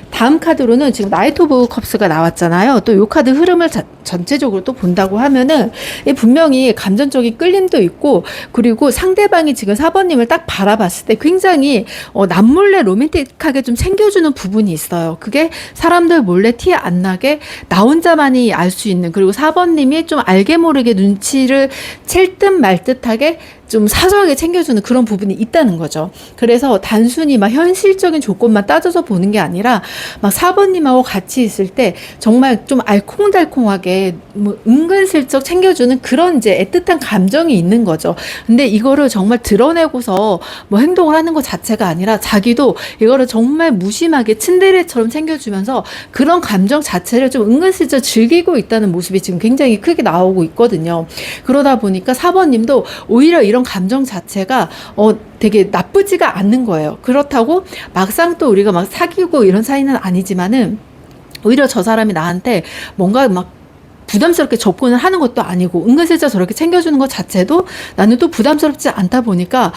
[SPEAKER 1] 다음 카드로는 지금 나이트 오브 컵스가 나왔잖아요. 또 이 카드 흐름을 전체적으로 또 본다고 하면은 분명히 감정적인 끌림도 있고, 그리고 상대방이 지금 4번님을 딱 바라봤을 때 굉장히 남몰래 로맨틱하게 좀 챙겨주는 부분이 있어요. 그게 사람들 몰래 티 안 나게 나 혼자만이 알 수 있는, 그리고 4번님이 좀 알게 모르게 눈치를 챌 듯 말 듯하게 좀 사소하게 챙겨주는 그런 부분이 있다는 거죠. 그래서 단순히 막 현실적인 조건만 따져서 보는 게 아니라 막 4번님하고 같이 있을 때 정말 좀 알콩달콩하게 뭐 은근슬쩍 챙겨주는 그런 이제 애틋한 감정이 있는 거죠. 근데 이거를 정말 드러내고서 뭐 행동을 하는 것 자체가 아니라 자기도 이거를 정말 무심하게 츤데레처럼 챙겨주면서 그런 감정 자체를 좀 은근슬쩍 즐기고 있다는 모습이 지금 굉장히 크게 나오고 있거든요. 그러다 보니까 4번님도 오히려 이런 감정 자체가 되게 나쁘지가 않는 거예요. 그렇다고 막상 또 우리가 막 사귀고 이런 사이는 아니지만은 오히려 저 사람이 나한테 뭔가 막 부담스럽게 접근을 하는 것도 아니고 은근슬쩍 저렇게 챙겨주는 것 자체도 나는 또 부담스럽지 않다 보니까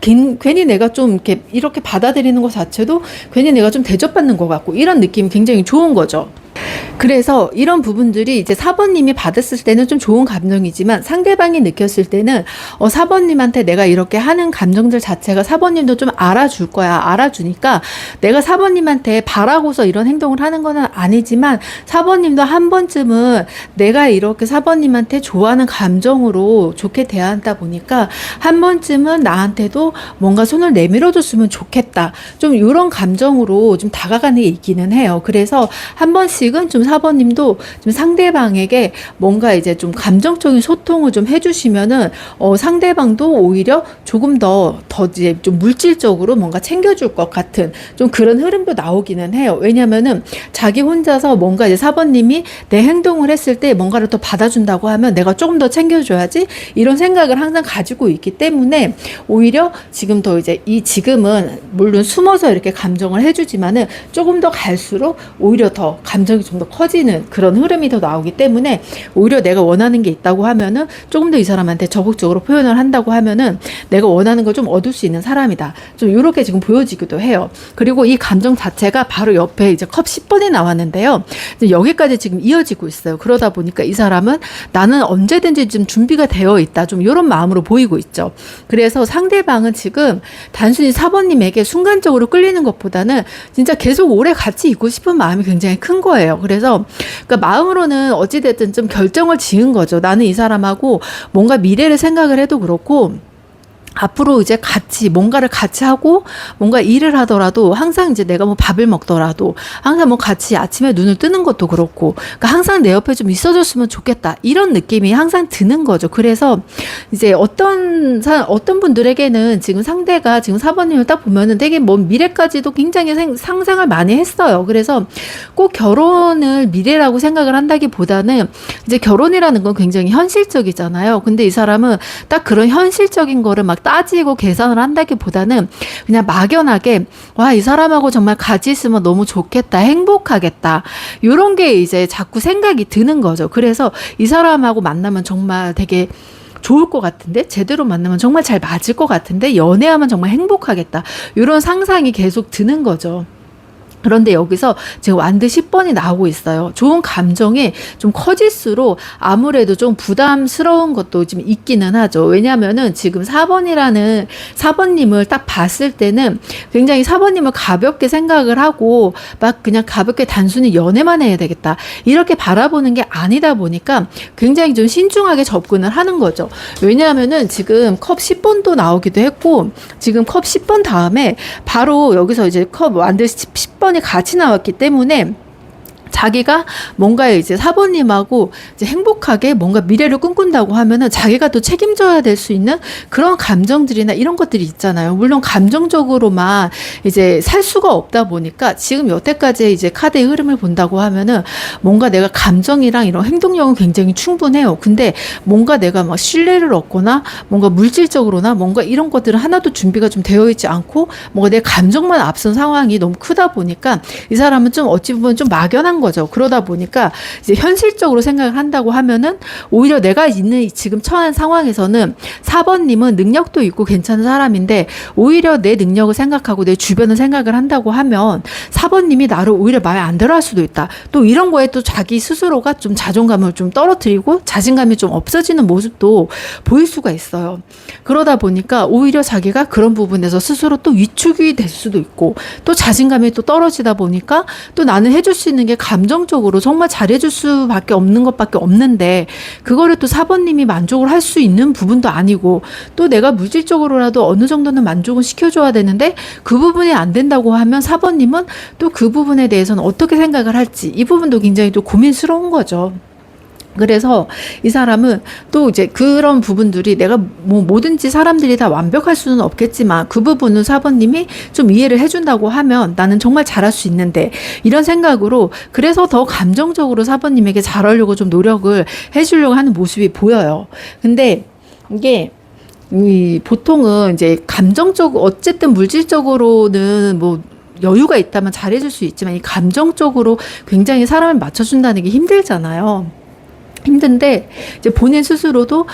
[SPEAKER 1] 괜히 내가 좀 이렇게 받아들이는 것 자체도 괜히 내가 좀 대접받는 것 같고 이런 느낌이 굉장히 좋은 거죠. 그래서 이런 부분들이 이제 4번님이 받았을 때는 좀 좋은 감정이지만 상대방이 느꼈을 때는 4번님한테 내가 이렇게 하는 감정들 자체가 4번님도 좀 알아줄 거야. 알아주니까 내가 4번님한테 바라고서 이런 행동을 하는 건 아니지만 4번님도 한 번쯤은 내가 이렇게 4번님한테 좋아하는 감정으로 좋게 대하다 보니까 한 번쯤은 나한테도 뭔가 손을 내밀어 줬으면 좋겠다. 좀 이런 감정으로 좀 다가가는 게 있기는 해요. 그래서 한 번씩은 좀 4번님도 좀 상대방에게 뭔가 이제 좀 감정적인 소통을 좀 해주시면은 상대방도 오히려 조금 더 이제 좀 물질적으로 뭔가 챙겨줄 것 같은 좀 그런 흐름도 나오기는 해요. 왜냐면은 자기 혼자서 뭔가 이제 4번님이 내 행동을 했을 때 뭔가를 더 받아준다고 하면 내가 조금 더 챙겨줘야지 이런 생각을 항상 가지고 있기 때문에 오히려 지금 더 이제 지금은 물론 숨어서 이렇게 감정을 해주지만은 조금 더 갈수록 오히려 더 감정이 좀 더 커지는 그런 흐름이 더 나오기 때문에 오히려 내가 원하는 게 있다고 하면은 조금 더 이 사람한테 적극적으로 표현을 한다고 하면은 내가 원하는 걸 좀 얻을 수 있는 사람이다. 좀 이렇게 지금 보여지기도 해요. 그리고 이 감정 자체가 바로 옆에 이제 컵 10번이 나왔는데요. 여기까지 지금 이어지고 있어요. 그러다 보니까 이 사람은 나는 언제든지 좀 준비가 되어 있다. 좀 이런 마음으로 보이고 있죠. 그래서 상대방은 지금 단순히 4번님에게 순간적으로 끌리는 것보다는 진짜 계속 오래 같이 있고 싶은 마음이 굉장히 큰 거예요. 그래서 그러니까 마음으로는 어찌됐든 좀 결정을 지은 거죠. 나는 이 사람하고 뭔가 미래를 생각을 해도 그렇고 앞으로 이제 뭔가를 같이 하고 뭔가 일을 하더라도 항상 이제 내가 뭐 밥을 먹더라도 항상 뭐 같이 아침에 눈을 뜨는 것도 그렇고 그러니까 항상 내 옆에 좀 있어줬으면 좋겠다 이런 느낌이 항상 드는 거죠. 그래서 이제 어떤 분들에게는 지금 상대가 지금 4번님을 딱 보면은 되게 먼 미래까지도 굉장히 상상을 많이 했어요. 그래서 꼭 결혼을 미래라고 생각을 한다기보다는 이제 결혼이라는 건 굉장히 현실적이잖아요. 근데 이 사람은 딱 그런 현실적인 거를 막 따지고 계산을 한다기보다는 그냥 막연하게 와, 이 사람하고 정말 같이 있으면 너무 좋겠다, 행복하겠다 이런 게 이제 자꾸 생각이 드는 거죠. 그래서 이 사람하고 만나면 정말 되게 좋을 것 같은데 제대로 만나면 정말 잘 맞을 것 같은데 연애하면 정말 행복하겠다 이런 상상이 계속 드는 거죠. 그런데 여기서 지금 완드 10번이 나오고 있어요. 좋은 감정이 좀 커질수록 아무래도 좀 부담스러운 것도 좀 있기는 하죠. 왜냐면은 지금 4번님을 딱 봤을 때는 굉장히 4번님을 가볍게 생각을 하고 막 그냥 가볍게 단순히 연애만 해야 되겠다. 이렇게 바라보는 게 아니다 보니까 굉장히 좀 신중하게 접근을 하는 거죠. 왜냐하면은 지금 컵 10번도 나오기도 했고 지금 컵 10번 다음에 바로 여기서 이제 컵 완드 10번 이 같이 나왔기 때문에 자기가 뭔가 이제 4번님하고 이제 행복하게 뭔가 미래를 꿈꾼다고 하면은 자기가 또 책임져야 될 수 있는 그런 감정들이나 이런 것들이 있잖아요. 물론 감정적으로만 이제 살 수가 없다 보니까 지금 여태까지 이제 카드의 흐름을 본다고 하면은 뭔가 내가 감정이랑 이런 행동력은 굉장히 충분해요. 근데 뭔가 내가 막 신뢰를 얻거나 뭔가 물질적으로나 뭔가 이런 것들은 하나도 준비가 좀 되어 있지 않고 뭔가 내 감정만 앞선 상황이 너무 크다 보니까 이 사람은 좀 어찌 보면 좀 막연한 거죠. 그러다 보니까 이제 현실적으로 생각을 한다고 하면은 오히려 내가 있는 지금 처한 상황에서는 4번님은 능력도 있고 괜찮은 사람인데 오히려 내 능력을 생각하고 내 주변을 생각을 한다고 하면 4번님이 나를 오히려 마음에 안 들어 할 수도 있다. 또 이런 거에 또 자기 스스로가 좀 자존감을 좀 떨어뜨리고 자신감이 좀 없어지는 모습도 보일 수가 있어요. 그러다 보니까 오히려 자기가 그런 부분에서 스스로 또 위축이 될 수도 있고 또 자신감이 또 떨어지다 보니까 또 나는 해줄 수 있는 게 감정적으로 정말 잘해줄 수밖에 없는 것밖에 없는데 그거를 또 4번님이 만족을 할 수 있는 부분도 아니고 또 내가 물질적으로라도 어느 정도는 만족을 시켜줘야 되는데 그 부분이 안 된다고 하면 4번님은 또 그 부분에 대해서는 어떻게 생각을 할지 이 부분도 굉장히 또 고민스러운 거죠. 그래서 이 사람은 또 이제 그런 부분들이 내가 뭐 뭐든지 사람들이 다 완벽할 수는 없겠지만 그 부분은 4번님이 좀 이해를 해준다고 하면 나는 정말 잘할 수 있는데 이런 생각으로 그래서 더 감정적으로 4번님에게 잘하려고 좀 노력을 해주려고 하는 모습이 보여요. 근데 이게 보통은 이제 감정적으로 어쨌든 물질적으로는 뭐 여유가 있다면 잘해줄 수 있지만 이 감정적으로 굉장히 사람을 맞춰준다는 게 힘들잖아요. 힘든데 이제 본인 스스로도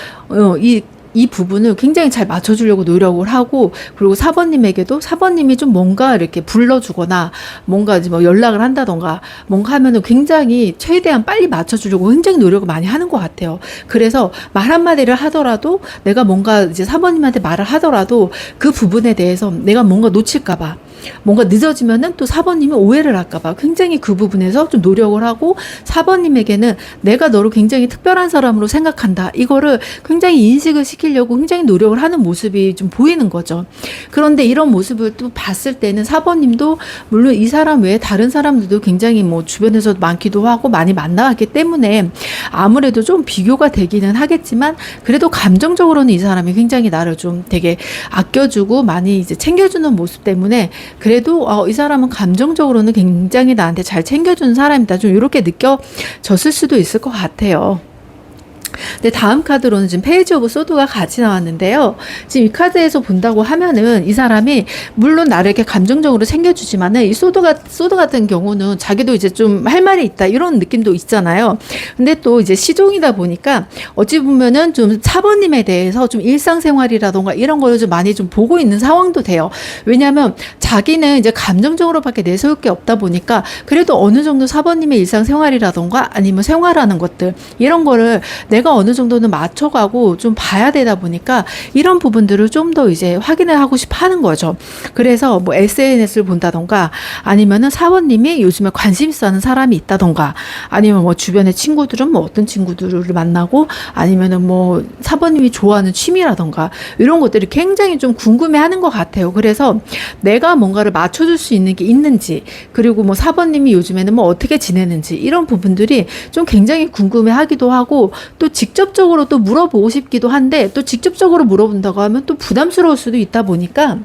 [SPEAKER 1] 이 부분을 굉장히 잘 맞춰주려고 노력을 하고, 그리고 사번님에게도 사번님이 좀 뭔가 이렇게 불러주거나 뭔가 이제 뭐 연락을 한다던가 뭔가 하면은 굉장히 최대한 빨리 맞춰주려고 굉장히 노력을 많이 하는 것 같아요. 그래서 말 한마디를 하더라도, 내가 뭔가 이제 사번님한테 말을 하더라도 그 부분에 대해서 내가 뭔가 놓칠까봐, 뭔가 늦어지면은 또 사번님이 오해를 할까봐 굉장히 그 부분에서 좀 노력을 하고, 사번님에게는 내가 너를 굉장히 특별한 사람으로 생각한다, 이거를 굉장히 인식을 시키려고 굉장히 노력을 하는 모습이 좀 보이는 거죠. 그런데 이런 모습을 또 봤을 때는 사번님도 물론 이 사람 외에 다른 사람들도 굉장히 뭐 주변에서 많기도 하고 많이 만나왔기 때문에 아무래도 좀 비교가 되기는 하겠지만, 그래도 감정적으로는 이 사람이 굉장히 나를 좀 되게 아껴주고 많이 이제 챙겨주는 모습 때문에, 그래도 이 사람은 감정적으로는 굉장히 나한테 잘 챙겨주는 사람이다, 좀 이렇게 느껴졌을 수도 있을 것 같아요. 네, 다음 카드로는 지금 페이지 오브 소드가 같이 나왔는데요. 지금 이 카드에서 본다고 하면은 이 사람이 물론 나를 이렇게 감정적으로 챙겨주지만은, 이 소드 같은 경우는 자기도 이제 좀 할 말이 있다, 이런 느낌도 있잖아요. 근데 또 이제 시종이다 보니까 어찌 보면은 좀 사번님에 대해서 좀 일상생활이라던가 이런 거를 좀 많이 좀 보고 있는 상황도 돼요. 왜냐하면 자기는 이제 감정적으로밖에 내세울 게 없다 보니까 그래도 어느 정도 사번님의 일상생활이라던가 아니면 생활하는 것들, 이런 거를 내가 어느 정도는 맞춰가고 좀 봐야 되다 보니까 이런 부분들을 좀 더 이제 확인을 하고 싶어 하는 거죠. 그래서 뭐 SNS를 본다던가, 아니면은 사원님이 요즘에 관심 있어 하는 사람이 있다던가, 아니면 뭐 주변의 친구들은 뭐 어떤 친구들을 만나고, 아니면은 뭐 사번님이 좋아하는 취미라던가 이런 것들이 굉장히 좀 궁금해 하는 것 같아요. 그래서 내가 뭔가를 맞춰줄 수 있는 게 있는지, 그리고 뭐 사번님이 요즘에는 뭐 어떻게 지내는지, 이런 부분들이 좀 굉장히 궁금해 하기도 하고, 또 직접적으로 또 물어보고 싶기도 한데, 또 직접적으로 물어본다고 하면 또 부담스러울 수도 있다 보니까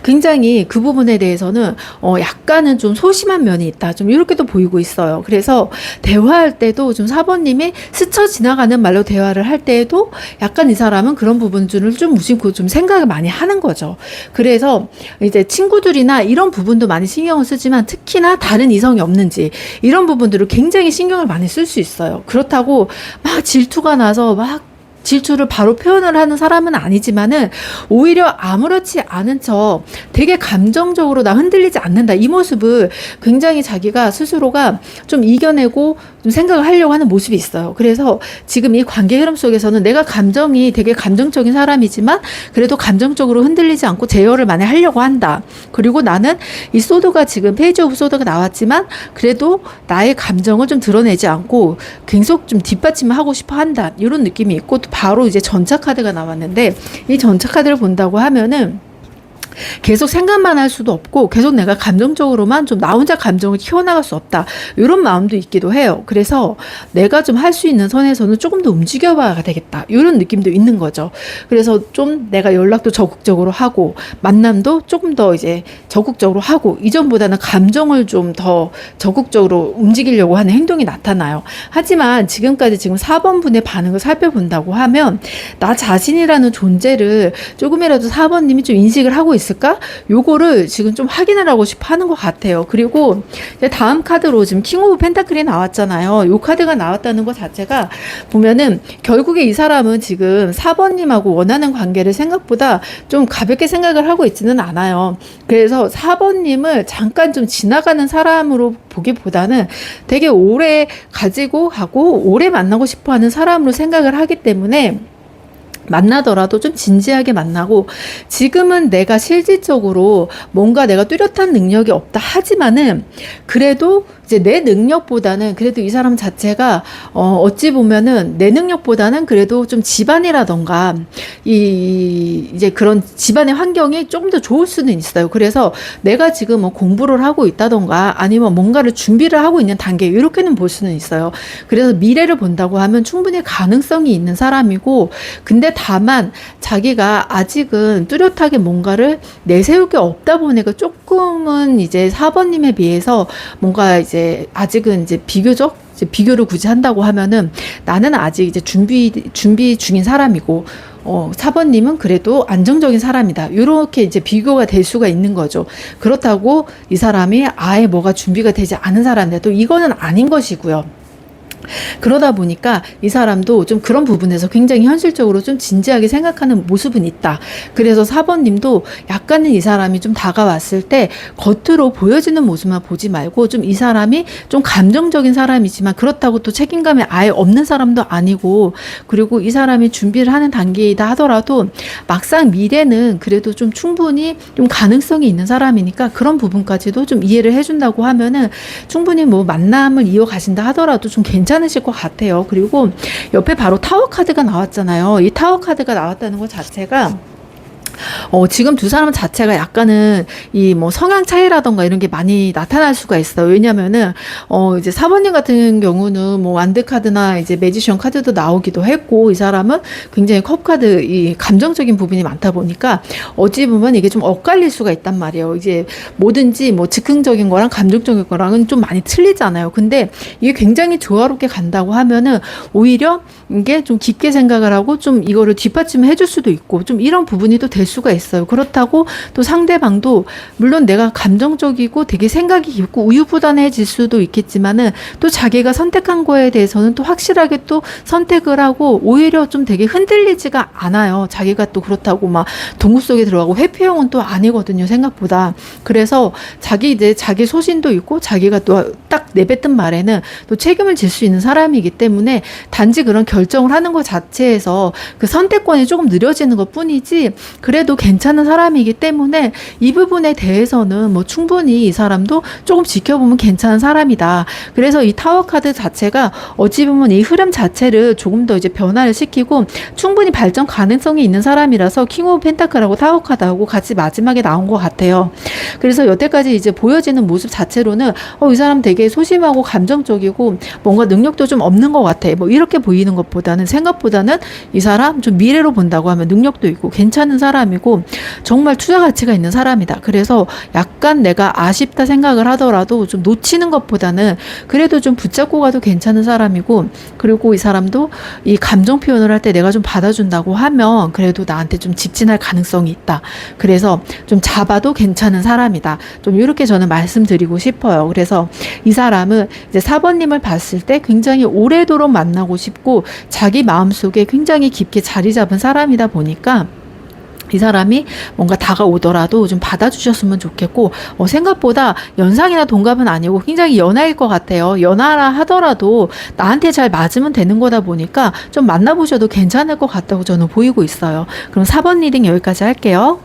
[SPEAKER 1] 굉장히 그 부분에 대해서는 약간은 좀 소심한 면이 있다, 좀 이렇게도 보이고 있어요. 그래서 대화할 때도 좀 사번님이 스쳐 지나가는 말로 대화를 할 때에도 약간 이 사람은 그런 부분들을 좀 무심코 좀 생각을 많이 하는 거죠. 그래서 이제 친구들이나 이런 부분도 많이 신경을 쓰지만, 특히나 다른 이성이 없는지 이런 부분들을 굉장히 신경을 많이 쓸 수 있어요. 그렇다고 막 질투가 나서 막 질투를 바로 표현을 하는 사람은 아니지만은, 오히려 아무렇지 않은 척 되게 감정적으로 나 흔들리지 않는다, 이 모습을 굉장히 자기가 스스로가 좀 이겨내고 좀 생각을 하려고 하는 모습이 있어요. 그래서 지금 이 관계 흐름 속에서는 내가 감정이 되게 감정적인 사람이지만 그래도 감정적으로 흔들리지 않고 제어를 많이 하려고 한다. 그리고 나는 이 소드가 지금 페이지 오브 소드가 나왔지만 그래도 나의 감정을 좀 드러내지 않고 계속 좀 뒷받침을 하고 싶어 한다, 이런 느낌이 있고, 또 바로 이제 전차 카드가 나왔는데, 이 전차 카드를 본다고 하면은 계속 생각만 할 수도 없고, 계속 내가 감정적으로만 좀 나 혼자 감정을 키워나갈 수 없다, 이런 마음도 있기도 해요. 그래서 내가 좀 할 수 있는 선에서는 조금 더 움직여봐야 되겠다, 이런 느낌도 있는 거죠. 그래서 좀 내가 연락도 적극적으로 하고, 만남도 조금 더 이제 적극적으로 하고, 이전보다는 감정을 좀 더 적극적으로 움직이려고 하는 행동이 나타나요. 하지만 지금까지 지금 4번 분의 반응을 살펴본다고 하면, 나 자신이라는 존재를 조금이라도 4번님이 좀 인식을 하고 있을까? 요거를 지금 좀 확인을 하고 싶어 하는 것 같아요. 그리고 이제 다음 카드로 지금 킹 오브 펜타클이 나왔잖아요. 요 카드가 나왔다는 것 자체가 보면은 결국에 이 사람은 지금 4번님하고 원하는 관계를 생각보다 좀 가볍게 생각을 하고 있지는 않아요. 그래서 4번님을 잠깐 좀 지나가는 사람으로 보기보다는 되게 오래 가지고 가고 오래 만나고 싶어 하는 사람으로 생각을 하기 때문에, 만나더라도 좀 진지하게 만나고, 지금은 내가 실질적으로 뭔가 내가 뚜렷한 능력이 없다 하지만은 그래도 이제 내 능력보다는 그래도 이 사람 자체가 어찌 보면은 내 능력보다는 그래도 좀 집안이라던가 이제 그런 집안의 환경이 조금 더 좋을 수는 있어요. 그래서 내가 지금 뭐 공부를 하고 있다던가 아니면 뭔가를 준비를 하고 있는 단계, 이렇게는 볼 수는 있어요. 그래서 미래를 본다고 하면 충분히 가능성이 있는 사람이고, 근데 다만 자기가 아직은 뚜렷하게 뭔가를 내세울 게 없다 보니까 조금은 이제 4번님에 비해서 뭔가 이제 아직은 이제 비교적 이제 비교를 굳이 한다고 하면은, 나는 아직 이제 준비 중인 사람이고 4번님은 그래도 안정적인 사람이다, 이렇게 이제 비교가 될 수가 있는 거죠. 그렇다고 이 사람이 아예 뭐가 준비가 되지 않은 사람인데 또 이거는 아닌 것이고요. 그러다 보니까 이 사람도 좀 그런 부분에서 굉장히 현실적으로 좀 진지하게 생각하는 모습은 있다. 그래서 4번 님도 약간은 이 사람이 좀 다가왔을 때 겉으로 보여지는 모습만 보지 말고 좀 이 사람이 좀 감정적인 사람이지만 그렇다고 또 책임감이 아예 없는 사람도 아니고, 그리고 이 사람이 준비를 하는 단계이다 하더라도 막상 미래는 그래도 좀 충분히 좀 가능성이 있는 사람이니까 그런 부분까지도 좀 이해를 해준다고 하면은 충분히 뭐 만남을 이어가신다 하더라도 좀 괜찮으실 것 같아요. 그리고 옆에 바로 타워 카드가 나왔잖아요. 이 타워 카드가 나왔다는 것 자체가 지금 두 사람 자체가 약간은 이 뭐 성향 차이라던가 이런 게 많이 나타날 수가 있어요. 왜냐면은 이제 사모님 같은 경우는 뭐 완드 카드나 이제 매지션 카드도 나오기도 했고, 이 사람은 굉장히 컵 카드 이 감정적인 부분이 많다 보니까 어찌 보면 이게 좀 엇갈릴 수가 있단 말이에요. 이제 뭐든지 뭐 즉흥적인 거랑 감정적인 거랑은 좀 많이 틀리잖아요. 근데 이게 굉장히 조화롭게 간다고 하면은 오히려 이게 좀 깊게 생각을 하고 좀 이거를 뒷받침을 해줄 수도 있고 좀 이런 부분이 또 될 수가 있어요. 그렇다고 또 상대방도 물론 내가 감정적이고 되게 생각이 깊고 우유부단해질 수도 있겠지만은 또 자기가 선택한 거에 대해서는 또 확실하게 또 선택을 하고 오히려 좀 되게 흔들리지가 않아요. 자기가 또 그렇다고 막 동굴 속에 들어가고 회피형은 또 아니거든요, 생각보다. 그래서 자기 소신도 있고 자기가 또 딱 내뱉은 말에는 또 책임을 질 수 있는 사람이기 때문에 단지 그런 결정을 하는 것 자체에서 그 선택권이 조금 느려지는 것 뿐이지 그래도 괜찮은 사람이기 때문에 이 부분에 대해서는 뭐 충분히 이 사람도 조금 지켜보면 괜찮은 사람이다. 그래서 이 타워 카드 자체가 어찌 보면 이 흐름 자체를 조금 더 이제 변화를 시키고 충분히 발전 가능성이 있는 사람이라서 킹 오브 펜타클하고 타워 카드하고 같이 마지막에 나온 것 같아요. 그래서 여태까지 이제 보여지는 모습 자체로는 이 사람 되게 소심하고 감정적이고 뭔가 능력도 좀 없는 것 같아. 뭐 이렇게 보이는 것보다는 생각보다는 이 사람 좀 미래로 본다고 하면 능력도 있고 괜찮은 사람이고 정말 투자 가치가 있는 사람이다. 그래서 약간 내가 아쉽다 생각을 하더라도 좀 놓치는 것보다는 그래도 좀 붙잡고 가도 괜찮은 사람이고, 그리고 이 사람도 이 감정 표현을 할 때 내가 좀 받아준다고 하면 그래도 나한테 좀 직진할 가능성이 있다. 그래서 좀 잡아도 괜찮은 사람이다. 좀 이렇게 저는 말씀드리고 싶어요. 그래서 이 사람은 이제 4번님을 봤을 때 굉장히 오래도록 만나고 싶고 자기 마음속에 굉장히 깊게 자리 잡은 사람이다 보니까 이 사람이 뭔가 다가오더라도 좀 받아주셨으면 좋겠고, 생각보다 연상이나 동갑은 아니고 굉장히 연하일 것 같아요. 연하라 하더라도 나한테 잘 맞으면 되는 거다 보니까 좀 만나보셔도 괜찮을 것 같다고 저는 보이고 있어요. 그럼 4번 리딩 여기까지 할게요.